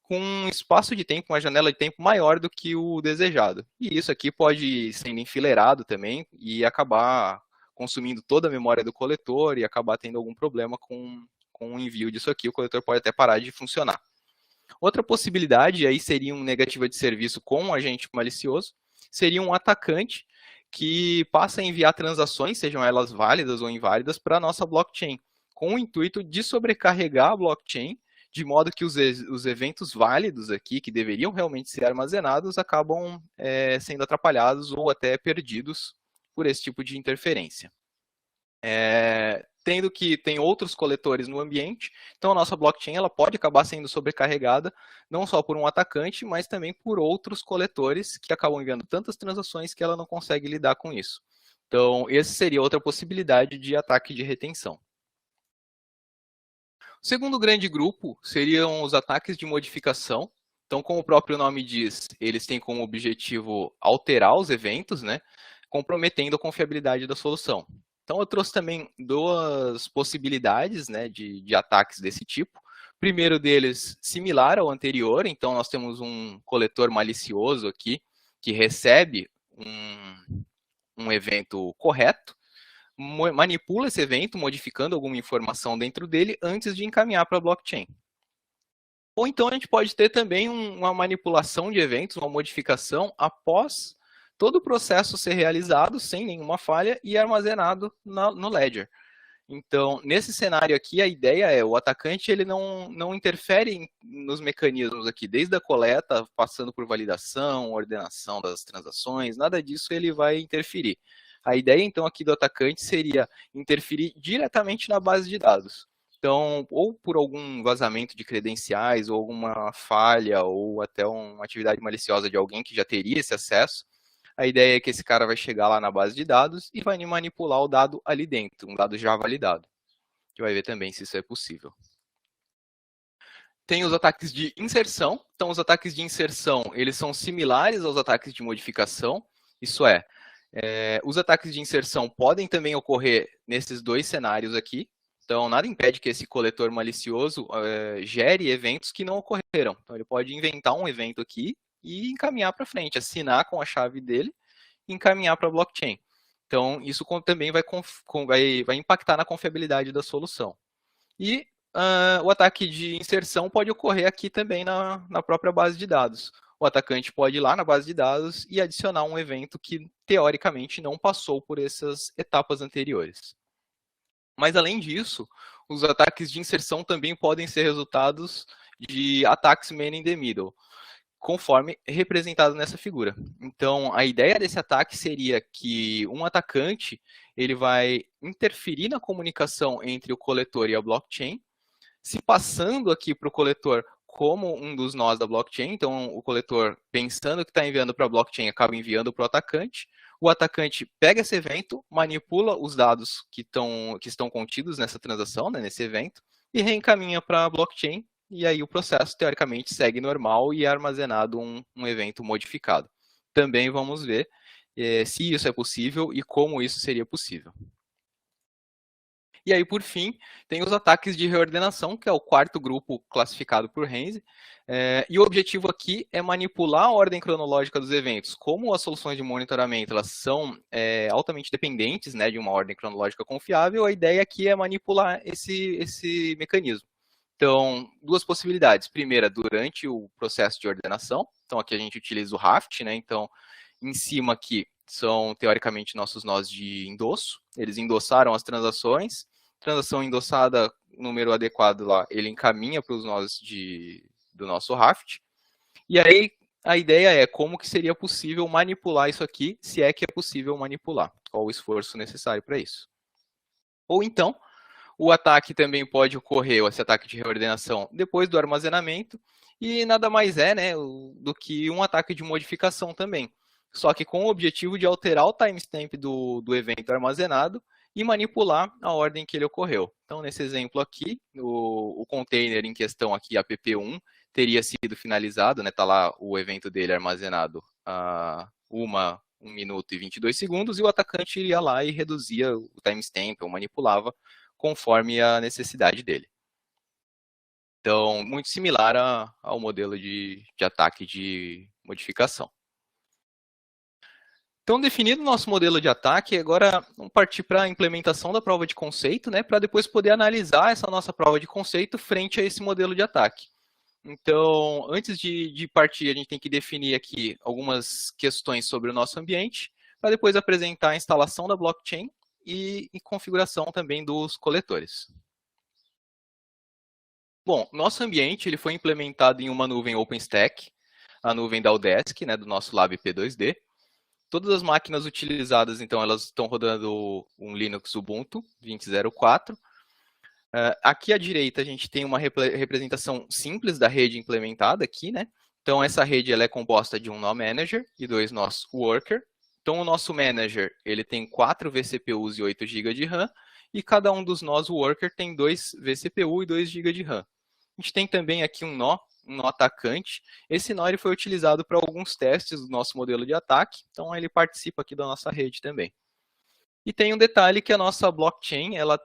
com um espaço de tempo, uma janela de tempo maior do que o desejado. E isso aqui pode ir sendo enfileirado também e acabar consumindo toda a memória do coletor e acabar tendo algum problema com o envio disso aqui. O coletor pode até parar de funcionar. Outra possibilidade, aí seria um negativa de serviço com um agente malicioso, seria um atacante que passa a enviar transações, sejam elas válidas ou inválidas, para a nossa blockchain, com o intuito de sobrecarregar a blockchain, de modo que os eventos válidos aqui, que deveriam realmente ser armazenados, acabam sendo atrapalhados ou até perdidos por esse tipo de interferência. Tendo que tem outros coletores no ambiente, então a nossa blockchain ela pode acabar sendo sobrecarregada, não só por um atacante, mas também por outros coletores que acabam enviando tantas transações que ela não consegue lidar com isso. Então, essa seria outra possibilidade de ataque de retenção. O segundo grande grupo seriam os ataques de modificação. Então, como o próprio nome diz, eles têm como objetivo alterar os eventos, né, comprometendo a confiabilidade da solução. Então, eu trouxe também 2 possibilidades, né, de ataques desse tipo. O primeiro deles, similar ao anterior. Então, nós temos um coletor malicioso aqui, que recebe um evento correto, manipula esse evento, modificando alguma informação dentro dele antes de encaminhar para a blockchain. Ou então a gente pode ter também uma manipulação de eventos, uma modificação após todo o processo ser realizado sem nenhuma falha e armazenado no ledger. Então, nesse cenário aqui, a ideia é o atacante ele não interfere nos mecanismos aqui, desde a coleta, passando por validação, ordenação das transações, nada disso ele vai interferir. A ideia, então, aqui do atacante seria interferir diretamente na base de dados. Então, ou por algum vazamento de credenciais, ou alguma falha, ou até uma atividade maliciosa de alguém que já teria esse acesso, a ideia é que esse cara vai chegar lá na base de dados e vai manipular o dado ali dentro, um dado já validado. A gente vai ver também se isso é possível. Tem os ataques de inserção. Então, os ataques de inserção, eles são similares aos ataques de modificação. Isso é, os ataques de inserção podem também ocorrer nesses 2 cenários aqui. Então, nada impede que esse coletor malicioso gere eventos que não ocorreram. Então, ele pode inventar um evento aqui e encaminhar para frente, assinar com a chave dele e encaminhar para a blockchain. Então, isso também vai impactar na confiabilidade da solução. E o ataque de inserção pode ocorrer aqui também na própria base de dados. O atacante pode ir lá na base de dados e adicionar um evento que, teoricamente, não passou por essas etapas anteriores. Mas, além disso, os ataques de inserção também podem ser resultados de ataques man in the middle, conforme representado nessa figura. Então, a ideia desse ataque seria que um atacante ele vai interferir na comunicação entre o coletor e a blockchain, se passando aqui para o coletor como um dos nós da blockchain. Então, o coletor, pensando que está enviando para a blockchain, acaba enviando para o atacante. O atacante pega esse evento, manipula os dados que estão contidos nessa transação, né, nesse evento, e reencaminha para a blockchain. E aí o processo, teoricamente, segue normal e é armazenado um evento modificado. Também vamos ver se isso é possível e como isso seria possível. E aí, por fim, tem os ataques de reordenação, que é o quarto grupo classificado por Renzi. E o objetivo aqui é manipular a ordem cronológica dos eventos. Como as soluções de monitoramento elas são altamente dependentes, né, de uma ordem cronológica confiável, a ideia aqui é manipular esse mecanismo. Então, duas possibilidades. Primeira, durante o processo de ordenação. Então, aqui a gente utiliza o Raft, né? Então, em cima aqui são, teoricamente, nossos nós de endosso. Eles endossaram as transações. Transação endossada, número adequado lá, ele encaminha para os nós do nosso Raft. E aí, a ideia é como que seria possível manipular isso aqui, se é que é possível manipular. Qual o esforço necessário para isso. Ou então, o ataque também pode ocorrer, esse ataque de reordenação, depois do armazenamento, e nada mais é, né, do que um ataque de modificação também. Só que com o objetivo de alterar o timestamp do evento armazenado e manipular a ordem que ele ocorreu. Então, nesse exemplo aqui, o container em questão aqui, app1, teria sido finalizado, né, tá lá o evento dele armazenado a 1 minuto e 22 segundos, e o atacante iria lá e reduzia o timestamp, ou manipulava, conforme a necessidade dele. Então, muito similar ao modelo de ataque de modificação. Então, definido o nosso modelo de ataque, agora vamos partir para a implementação da prova de conceito, né, para depois poder analisar essa nossa prova de conceito frente a esse modelo de ataque. Então, antes de partir, a gente tem que definir aqui algumas questões sobre o nosso ambiente, para depois apresentar a instalação da blockchain e configuração também dos coletores. Bom, nosso ambiente ele foi implementado em uma nuvem OpenStack, a nuvem da Audesk, né, do nosso Lab P2D. Todas as máquinas utilizadas, então, elas estão rodando um Linux Ubuntu 20.04. Aqui à direita a gente tem uma representação simples da rede implementada aqui, né? Então, essa rede ela é composta de um nó manager e 2 nós worker. Então, o nosso manager ele tem 4 vCPUs e 8 GB de RAM, e cada um dos nós worker tem 2 vCPU e 2 GB de RAM. A gente tem também aqui um nó atacante. Esse nó ele foi utilizado para alguns testes do nosso modelo de ataque, então ele participa aqui da nossa rede também. E tem um detalhe que a nossa blockchain ela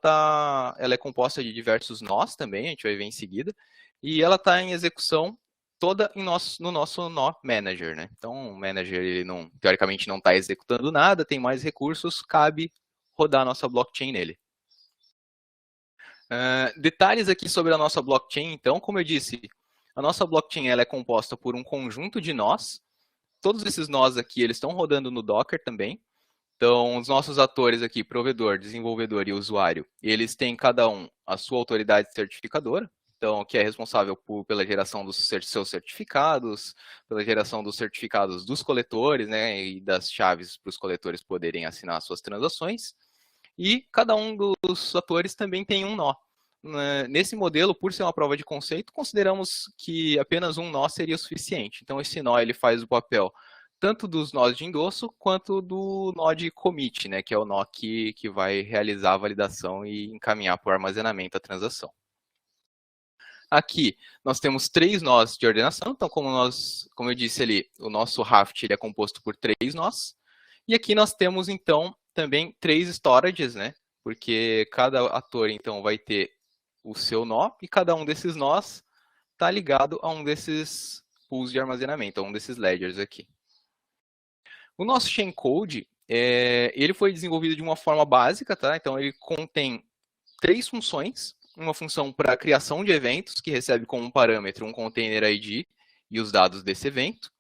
é composta de diversos nós também, a gente vai ver em seguida, e ela está em execução toda no nosso nó manager, né? Então o manager ele teoricamente não está executando nada, tem mais recursos, cabe rodar a nossa blockchain nele. Detalhes aqui sobre a nossa blockchain, então, como eu disse, a nossa blockchain ela é composta por um conjunto de nós. Todos esses nós aqui eles estão rodando no Docker também. Então, os nossos atores aqui, provedor, desenvolvedor e usuário, eles têm cada um a sua autoridade certificadora, então, que é responsável pela geração dos seus certificados, pela geração dos certificados dos coletores, né, e das chaves para os coletores poderem assinar suas transações. E cada um dos atores também tem um nó. Nesse modelo, por ser uma prova de conceito, consideramos que apenas um nó seria o suficiente. Então, esse nó ele faz o papel tanto dos nós de endosso, quanto do nó de commit, né, que é o nó que vai realizar a validação e encaminhar para o armazenamento a transação. Aqui, nós temos 3 nós de ordenação, então como eu disse ali, o nosso Raft ele é composto por 3 nós. E aqui nós temos, então, também 3 storages, né, porque cada ator, então, vai ter o seu nó, e cada um desses nós está ligado a um desses pools de armazenamento, a um desses ledgers aqui. O nosso shellcode, ele foi desenvolvido de uma forma básica, tá? Então, ele contém 3 funções. Uma função para criação de eventos, que recebe como parâmetro um container ID e os dados desse evento.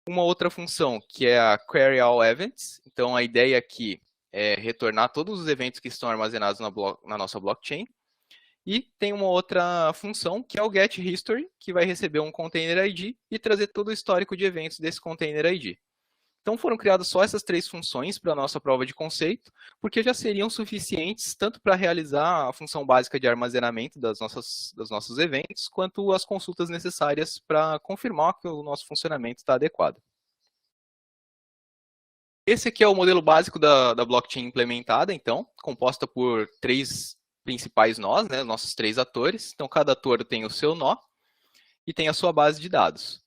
Uma outra função, que é a Query All Events. Então, a ideia aqui é retornar todos os eventos que estão armazenados na nossa blockchain. E tem uma outra função, que é o Get History, que vai receber um container ID e trazer todo o histórico de eventos desse container ID. Então foram criadas só essas 3 funções para a nossa prova de conceito, porque já seriam suficientes tanto para realizar a função básica de armazenamento dos nossos eventos, quanto as consultas necessárias para confirmar que o nosso funcionamento está adequado. Esse aqui é o modelo básico da blockchain implementada, então, composta por 3 principais nós, né, nossos 3 atores. Então, cada ator tem o seu nó e tem a sua base de dados.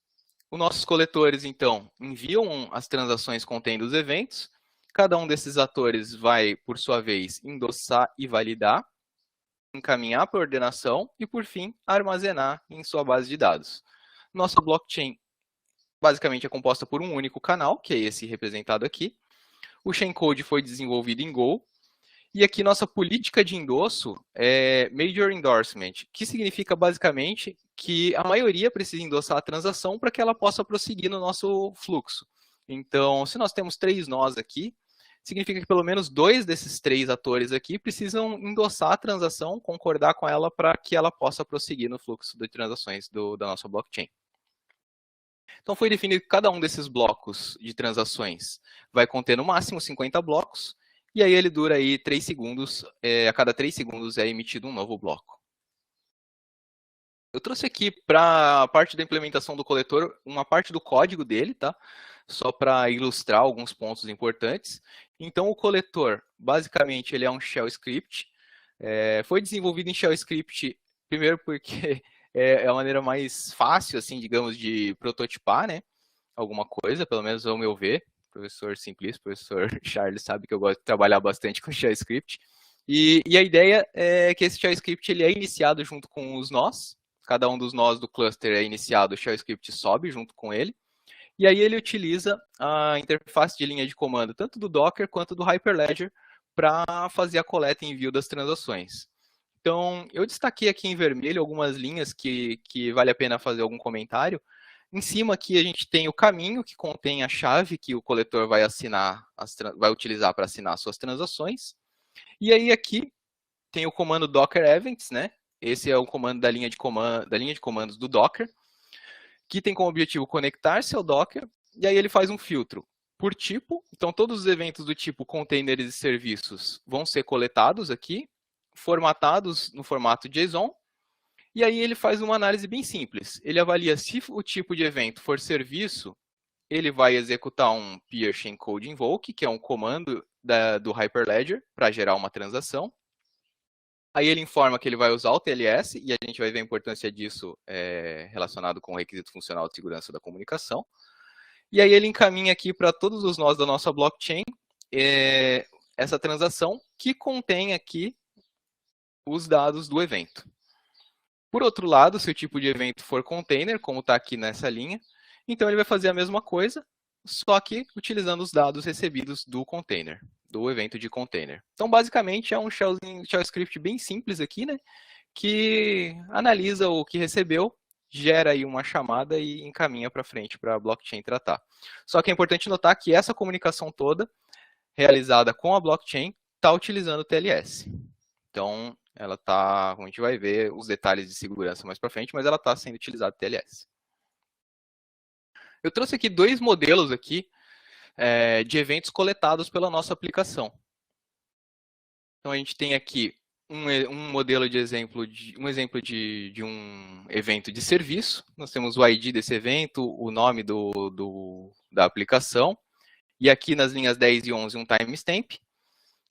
Os nossos coletores, então, enviam as transações contendo os eventos. Cada um desses atores vai, por sua vez, endossar e validar, encaminhar para a ordenação e, por fim, armazenar em sua base de dados. Nossa blockchain, basicamente, é composta por um único canal, que é esse representado aqui. O Shaincode foi desenvolvido em Go. E aqui nossa política de endosso é Major Endorsement, que significa basicamente que a maioria precisa endossar a transação para que ela possa prosseguir no nosso fluxo. Então, se nós temos 3 nós aqui, significa que pelo menos 2 desses 3 atores aqui precisam endossar a transação, concordar com ela para que ela possa prosseguir no fluxo de transações da nossa blockchain. Então foi definido que cada um desses blocos de transações vai conter no máximo 50 blocos, e aí ele dura aí 3 segundos, a cada 3 segundos é emitido um novo bloco. Eu trouxe aqui para a parte da implementação do coletor, uma parte do código dele, tá? Só para ilustrar alguns pontos importantes. Então o coletor, basicamente, ele é um shell script. Foi desenvolvido em shell script, primeiro porque é a maneira mais fácil, assim, digamos, de prototipar, né? Alguma coisa, pelo menos ao meu ver. Professor Simplício, professor Charles sabe que eu gosto de trabalhar bastante com shell script. E a ideia é que esse shell script ele é iniciado junto com os nós. Cada um dos nós do cluster é iniciado, o shell script sobe junto com ele. E aí ele utiliza a interface de linha de comando, tanto do Docker quanto do Hyperledger, para fazer a coleta e envio das transações. Então, eu destaquei aqui em vermelho algumas linhas que vale a pena fazer algum comentário. Em cima aqui a gente tem o caminho que contém a chave que o coletor vai vai utilizar para assinar suas transações. E aí aqui tem o comando Docker Events, né? Esse é o comando da linha de comandos do Docker, que tem como objetivo conectar-se ao Docker, e aí ele faz um filtro por tipo. Então todos os eventos do tipo containers e serviços vão ser coletados aqui, formatados no formato JSON. E aí ele faz uma análise bem simples. Ele avalia se o tipo de evento for serviço, ele vai executar um peer shaincode invoke, que é um comando do Hyperledger para gerar uma transação. Aí ele informa que ele vai usar o TLS, e a gente vai ver a importância disso relacionado com o requisito funcional de segurança da comunicação. E aí ele encaminha aqui para todos os nós da nossa blockchain essa transação que contém aqui os dados do evento. Por outro lado, se o tipo de evento for container, como está aqui nessa linha, então ele vai fazer a mesma coisa, só que utilizando os dados recebidos do container, do evento de container. Então, basicamente, é um shell script bem simples aqui, né, que analisa o que recebeu, gera aí uma chamada e encaminha para frente para a blockchain tratar. Só que é importante notar que essa comunicação toda, realizada com a blockchain, está utilizando o TLS. Então, ela está, como a gente vai ver, os detalhes de segurança mais para frente, mas ela está sendo utilizada TLS. Eu trouxe aqui 2 modelos aqui de eventos coletados pela nossa aplicação. Então a gente tem aqui um modelo de exemplo de um evento de serviço. Nós temos o ID desse evento, o nome da aplicação, e aqui nas linhas 10 e 11 um timestamp,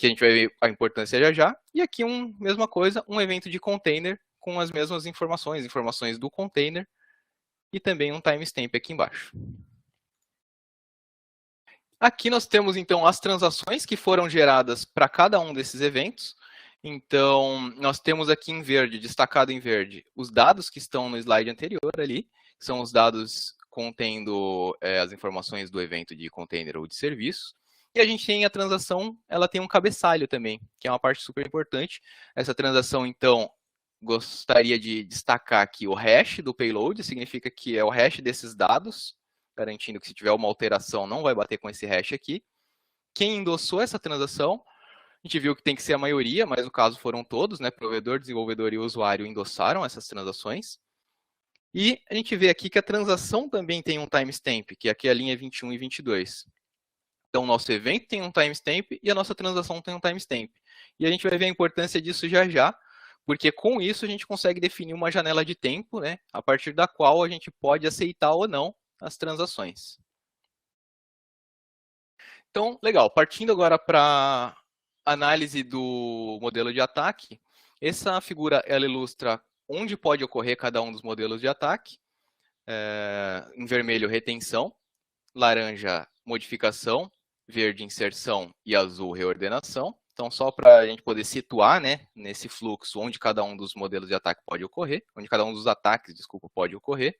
que a gente vai ver a importância já já, e aqui mesma coisa, um evento de container com as mesmas informações do container, e também um timestamp aqui embaixo. Aqui nós temos, então, as transações que foram geradas para cada um desses eventos. Então, nós temos aqui em verde, destacado em verde, os dados que estão no slide anterior ali, que são os dados contendo as informações do evento de container ou de serviço. E a gente tem a transação, ela tem um cabeçalho também, que é uma parte super importante. Essa transação, então, gostaria de destacar aqui o hash do payload, significa que é o hash desses dados, garantindo que se tiver uma alteração não vai bater com esse hash aqui. Quem endossou essa transação, a gente viu que tem que ser a maioria, mas no caso foram todos, né? Provedor, desenvolvedor e usuário endossaram essas transações. E a gente vê aqui que a transação também tem um timestamp, que aqui é a linha 21 e 22. Então, o nosso evento tem um timestamp e a nossa transação tem um timestamp. E a gente vai ver a importância disso já já, porque com isso a gente consegue definir uma janela de tempo, né, a partir da qual a gente pode aceitar ou não as transações. Então, legal. Partindo agora para análise do modelo de ataque, essa figura ela ilustra onde pode ocorrer cada um dos modelos de ataque. Em vermelho, retenção, laranja, modificação, verde, inserção e azul, reordenação. Então, só para a gente poder situar, né, nesse fluxo onde cada um dos modelos de ataque pode ocorrer, onde cada um dos ataques, desculpa, pode ocorrer.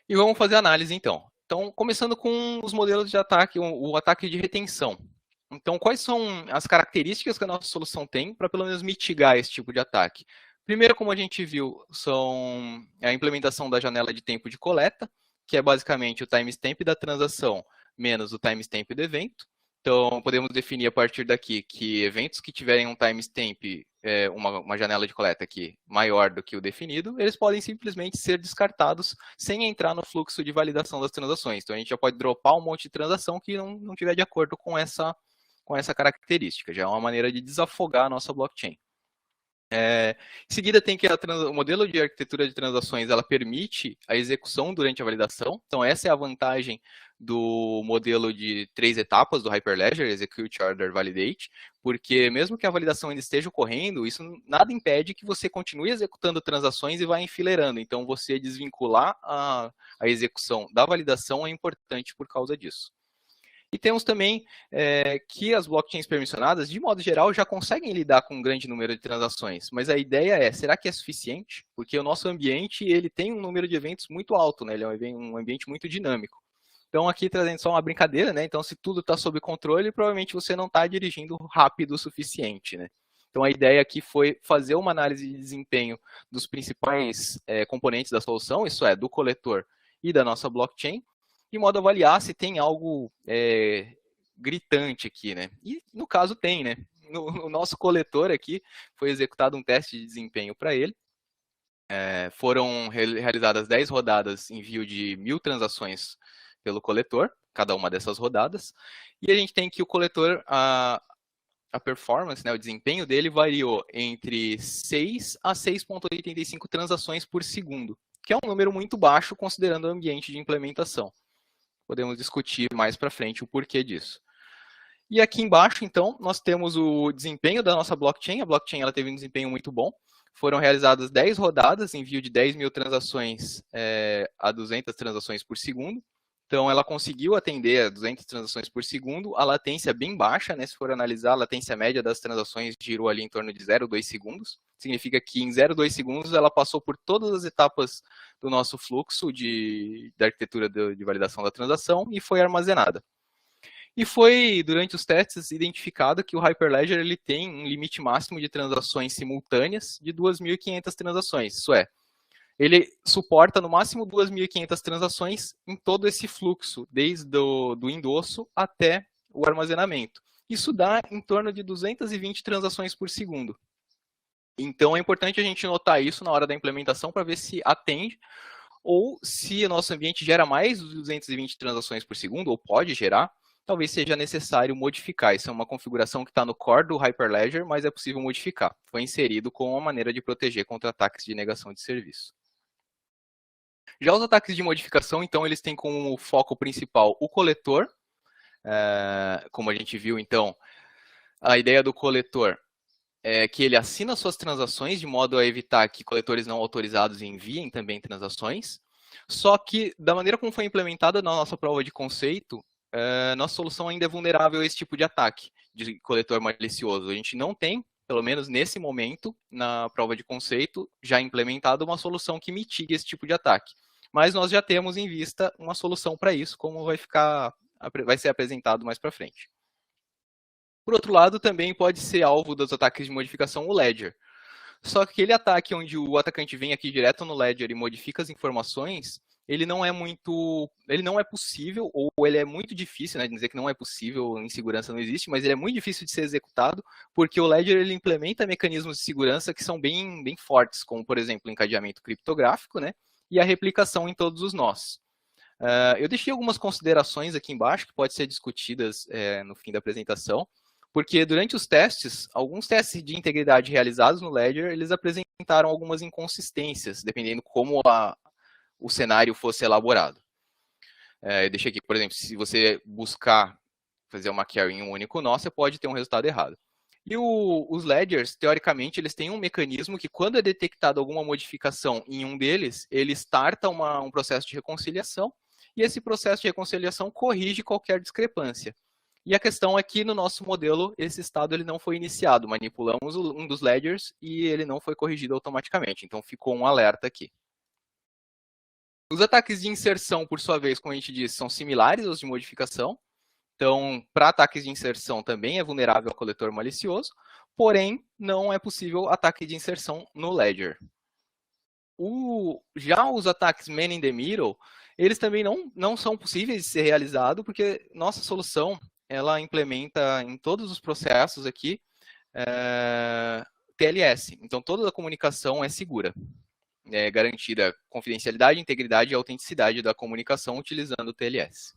E vamos fazer a análise, então. Então, começando com os modelos de ataque, o ataque de retenção. Então, quais são as características que a nossa solução tem para, pelo menos, mitigar esse tipo de ataque? Primeiro, como a gente viu, são a implementação da janela de tempo de coleta, que é basicamente o timestamp da transação menos o timestamp do evento. Então, podemos definir a partir daqui que eventos que tiverem um timestamp, uma janela de coleta aqui maior do que o definido, eles podem simplesmente ser descartados sem entrar no fluxo de validação das transações. Então, a gente já pode dropar um monte de transação que não tiver de acordo com essa característica. Já é uma maneira de desafogar a nossa blockchain. Em seguida, tem que o modelo de arquitetura de transações ela permite a execução durante a validação. Então, essa é a vantagem do modelo de 3 etapas do Hyperledger, Execute, Order, Validate, porque mesmo que a validação ainda esteja ocorrendo, isso nada impede que você continue executando transações e vá enfileirando. Então, você desvincular a execução da validação é importante por causa disso. E temos também que as blockchains permissionadas, de modo geral, já conseguem lidar com um grande número de transações. Mas a ideia é, será que é suficiente? Porque o nosso ambiente ele tem um número de eventos muito alto, né? Ele é um ambiente muito dinâmico. Então, aqui trazendo só uma brincadeira, né? Então, se tudo está sob controle, provavelmente você não está dirigindo rápido o suficiente, né? Então, a ideia aqui foi fazer uma análise de desempenho dos principais componentes da solução, isso é, do coletor e da nossa blockchain, de modo a avaliar se tem algo gritante aqui, né? E no caso tem, né? No nosso coletor aqui foi executado um teste de desempenho para ele. Foram realizadas 10 rodadas envio de 1.000 transações pelo coletor, cada uma dessas rodadas. E a gente tem que o coletor, a performance, né, o desempenho dele variou entre 6 a 6,85 transações por segundo, que é um número muito baixo considerando o ambiente de implementação. Podemos discutir mais para frente o porquê disso. E aqui embaixo, então, nós temos o desempenho da nossa blockchain. A blockchain ela teve um desempenho muito bom. Foram realizadas 10 rodadas, envio de 10.000 transações a 200 transações por segundo. Então, ela conseguiu atender a 200 transações por segundo. A latência bem baixa, né? Se for analisar, a latência média das transações girou ali em torno de 0,2 segundos. Significa que em 0,2 segundos ela passou por todas as etapas do nosso fluxo da arquitetura de validação da transação e foi armazenada. E foi, durante os testes, identificado que o Hyperledger ele tem um limite máximo de transações simultâneas de 2.500 transações. Isso é, ele suporta no máximo 2.500 transações em todo esse fluxo, desde do endosso até o armazenamento. Isso dá em torno de 220 transações por segundo. Então é importante a gente notar isso na hora da implementação para ver se atende ou se o nosso ambiente gera mais de 220 transações por segundo, ou pode gerar, talvez seja necessário modificar. Isso é uma configuração que está no core do Hyperledger, mas é possível modificar. Foi inserido como uma maneira de proteger contra ataques de negação de serviço. Já os ataques de modificação, então, eles têm como foco principal o coletor. Como a gente viu, então, a ideia do coletor é que ele assina suas transações de modo a evitar que coletores não autorizados enviem também transações. Só que, da maneira como foi implementada na nossa prova de conceito, nossa solução ainda é vulnerável a esse tipo de ataque de coletor malicioso. A gente não tem, pelo menos nesse momento, na prova de conceito, já implementado uma solução que mitigue esse tipo de ataque. Mas nós já temos em vista uma solução para isso, como vai ser apresentado mais para frente. Por outro lado, também pode ser alvo dos ataques de modificação o Ledger. Só que aquele ataque onde o atacante vem aqui direto no Ledger e modifica as informações, ele não é possível, ou ele é muito difícil, né, dizer que não é possível, insegurança não existe, mas ele é muito difícil de ser executado, porque o Ledger ele implementa mecanismos de segurança que são bem, bem fortes, como, por exemplo, o encadeamento criptográfico, né, e a replicação em todos os nós. Eu deixei algumas considerações aqui embaixo que podem ser discutidas no fim da apresentação, porque durante os testes, alguns testes de integridade realizados no Ledger, eles apresentaram algumas inconsistências, dependendo como o cenário fosse elaborado. Eu deixei aqui, por exemplo, se você buscar fazer uma query em um único nó, você pode ter um resultado errado. E os ledgers, teoricamente, eles têm um mecanismo que, quando é detectada alguma modificação em um deles, ele starta um processo de reconciliação, e esse processo de reconciliação corrige qualquer discrepância. E a questão é que, no nosso modelo, esse estado ele não foi iniciado. Manipulamos um dos ledgers e ele não foi corrigido automaticamente. Então, ficou um alerta aqui. Os ataques de inserção, por sua vez, como a gente disse, são similares aos de modificação. Então, para ataques de inserção também é vulnerável ao coletor malicioso, porém, não é possível ataque de inserção no Ledger. Já os ataques man in the middle, eles também não são possíveis de ser realizados, porque nossa solução, ela implementa em todos os processos aqui TLS. Então, toda a comunicação é segura. É garantida confidencialidade, integridade e autenticidade da comunicação utilizando o TLS.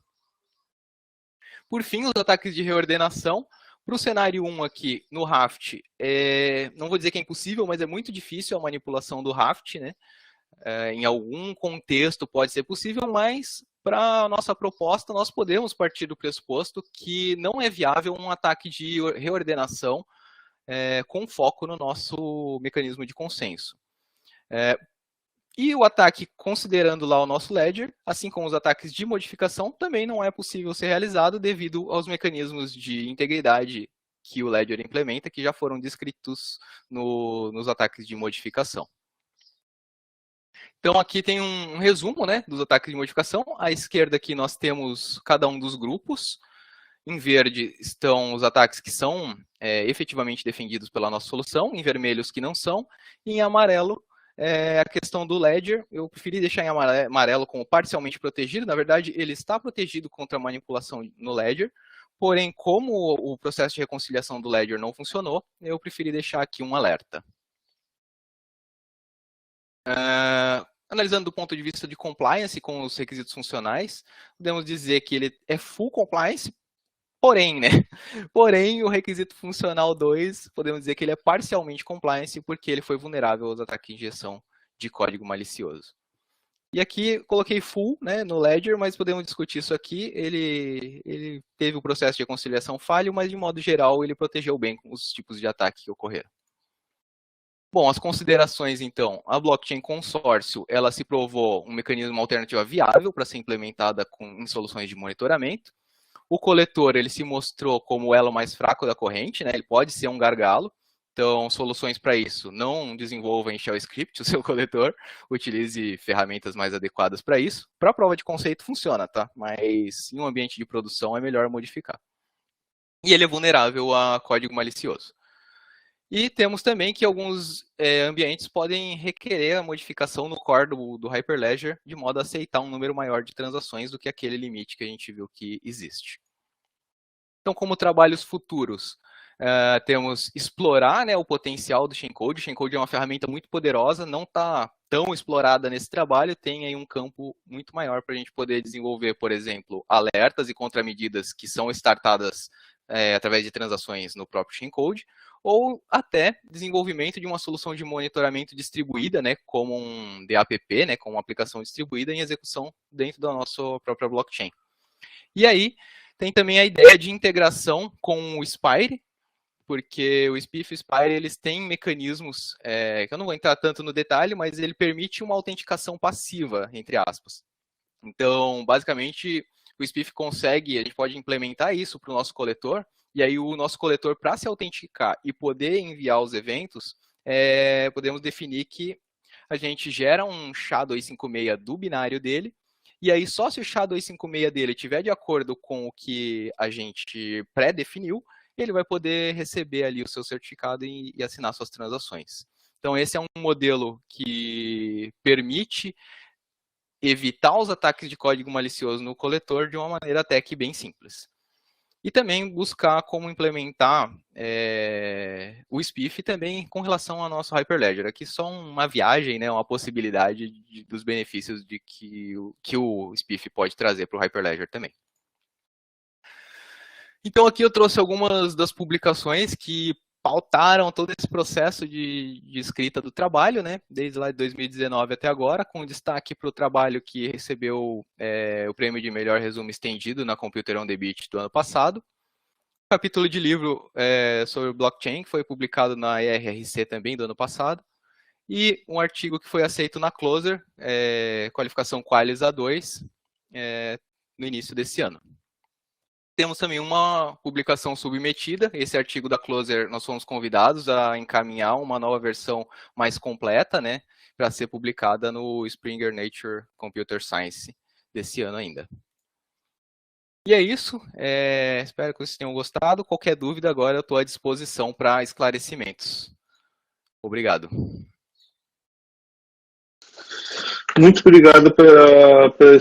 Por fim, os ataques de reordenação. Para o cenário 1 aqui, no Raft, não vou dizer que é impossível, mas é muito difícil a manipulação do Raft, né? Em algum contexto pode ser possível, mas para a nossa proposta, nós podemos partir do pressuposto que não é viável um ataque de reordenação com foco no nosso mecanismo de consenso. E o ataque, considerando lá o nosso ledger, assim como os ataques de modificação, também não é possível ser realizado devido aos mecanismos de integridade que o ledger implementa, que já foram descritos nos ataques de modificação. Então, aqui tem um resumo, né, dos ataques de modificação. À esquerda aqui nós temos cada um dos grupos. Em verde estão os ataques que são efetivamente defendidos pela nossa solução, em vermelho os que não são, e em amarelo a questão do Ledger. Eu preferi deixar em amarelo como parcialmente protegido. Na verdade, ele está protegido contra manipulação no Ledger, porém, como o processo de reconciliação do Ledger não funcionou, eu preferi deixar aqui um alerta. Analisando do ponto de vista de compliance com os requisitos funcionais, podemos dizer que ele é full compliance, porém, né? Porém, o requisito funcional 2, podemos dizer que ele é parcialmente compliance porque ele foi vulnerável aos ataques de injeção de código malicioso. E aqui coloquei full, né, no Ledger, mas podemos discutir isso aqui. Ele teve o processo de reconciliação falho, mas de modo geral ele protegeu bem os tipos de ataque que ocorreram. Bom, as considerações, então. A blockchain consórcio, ela se provou um mecanismo alternativo viável para ser implementada em soluções de monitoramento. O coletor, ele se mostrou como o elo mais fraco da corrente, né? Ele pode ser um gargalo. Então, soluções para isso, não desenvolva em Shell Script o seu coletor, utilize ferramentas mais adequadas para isso. Para a prova de conceito funciona, tá? Mas em um ambiente de produção é melhor modificar. E ele é vulnerável a código malicioso. E temos também que alguns ambientes podem requerer a modificação no core do Hyperledger de modo a aceitar um número maior de transações do que aquele limite que a gente viu que existe. Então, como trabalhos futuros, temos explorar, né, o potencial do Shellcode. O Shellcode é uma ferramenta muito poderosa, não está tão explorada nesse trabalho, tem aí um campo muito maior para a gente poder desenvolver, por exemplo, alertas e contramedidas que são startadas através de transações no próprio Shellcode, ou até desenvolvimento de uma solução de monitoramento distribuída, né, como um DAPP, né, com uma aplicação distribuída em execução dentro da nossa própria blockchain. E aí, tem também a ideia de integração com o Spire, porque o SPIF e o Spire, eles têm mecanismos, que eu não vou entrar tanto no detalhe, mas ele permite uma autenticação passiva, entre aspas. Então, basicamente, o SPIF consegue, a gente pode implementar isso para o nosso coletor, e aí o nosso coletor, para se autenticar e poder enviar os eventos, podemos definir que a gente gera um SHA-256 do binário dele, e aí só se o SHA-256 dele estiver de acordo com o que a gente pré-definiu, ele vai poder receber ali o seu certificado e assinar suas transações. Então, esse é um modelo que permite evitar os ataques de código malicioso no coletor de uma maneira até que bem simples. E também buscar como implementar o SPIF também com relação ao nosso Hyperledger. Aqui só uma viagem, né, uma possibilidade dos benefícios de que o SPIF pode trazer para o Hyperledger também. Então aqui eu trouxe algumas das publicações que pautaram todo esse processo de escrita do trabalho, né, desde lá de 2019 até agora, com destaque para o trabalho que recebeu o prêmio de melhor resumo estendido na Computer on the Beach do ano passado. Um capítulo de livro sobre blockchain, que foi publicado na ERRC também do ano passado, e um artigo que foi aceito na Closer, qualificação Qualis A2, no início desse ano. Temos também uma publicação submetida, esse artigo da Closer, nós fomos convidados a encaminhar uma nova versão mais completa, né, para ser publicada no Springer Nature Computer Science desse ano ainda. E é isso, espero que vocês tenham gostado. Qualquer dúvida agora eu estou à disposição para esclarecimentos. Obrigado. Muito obrigado pela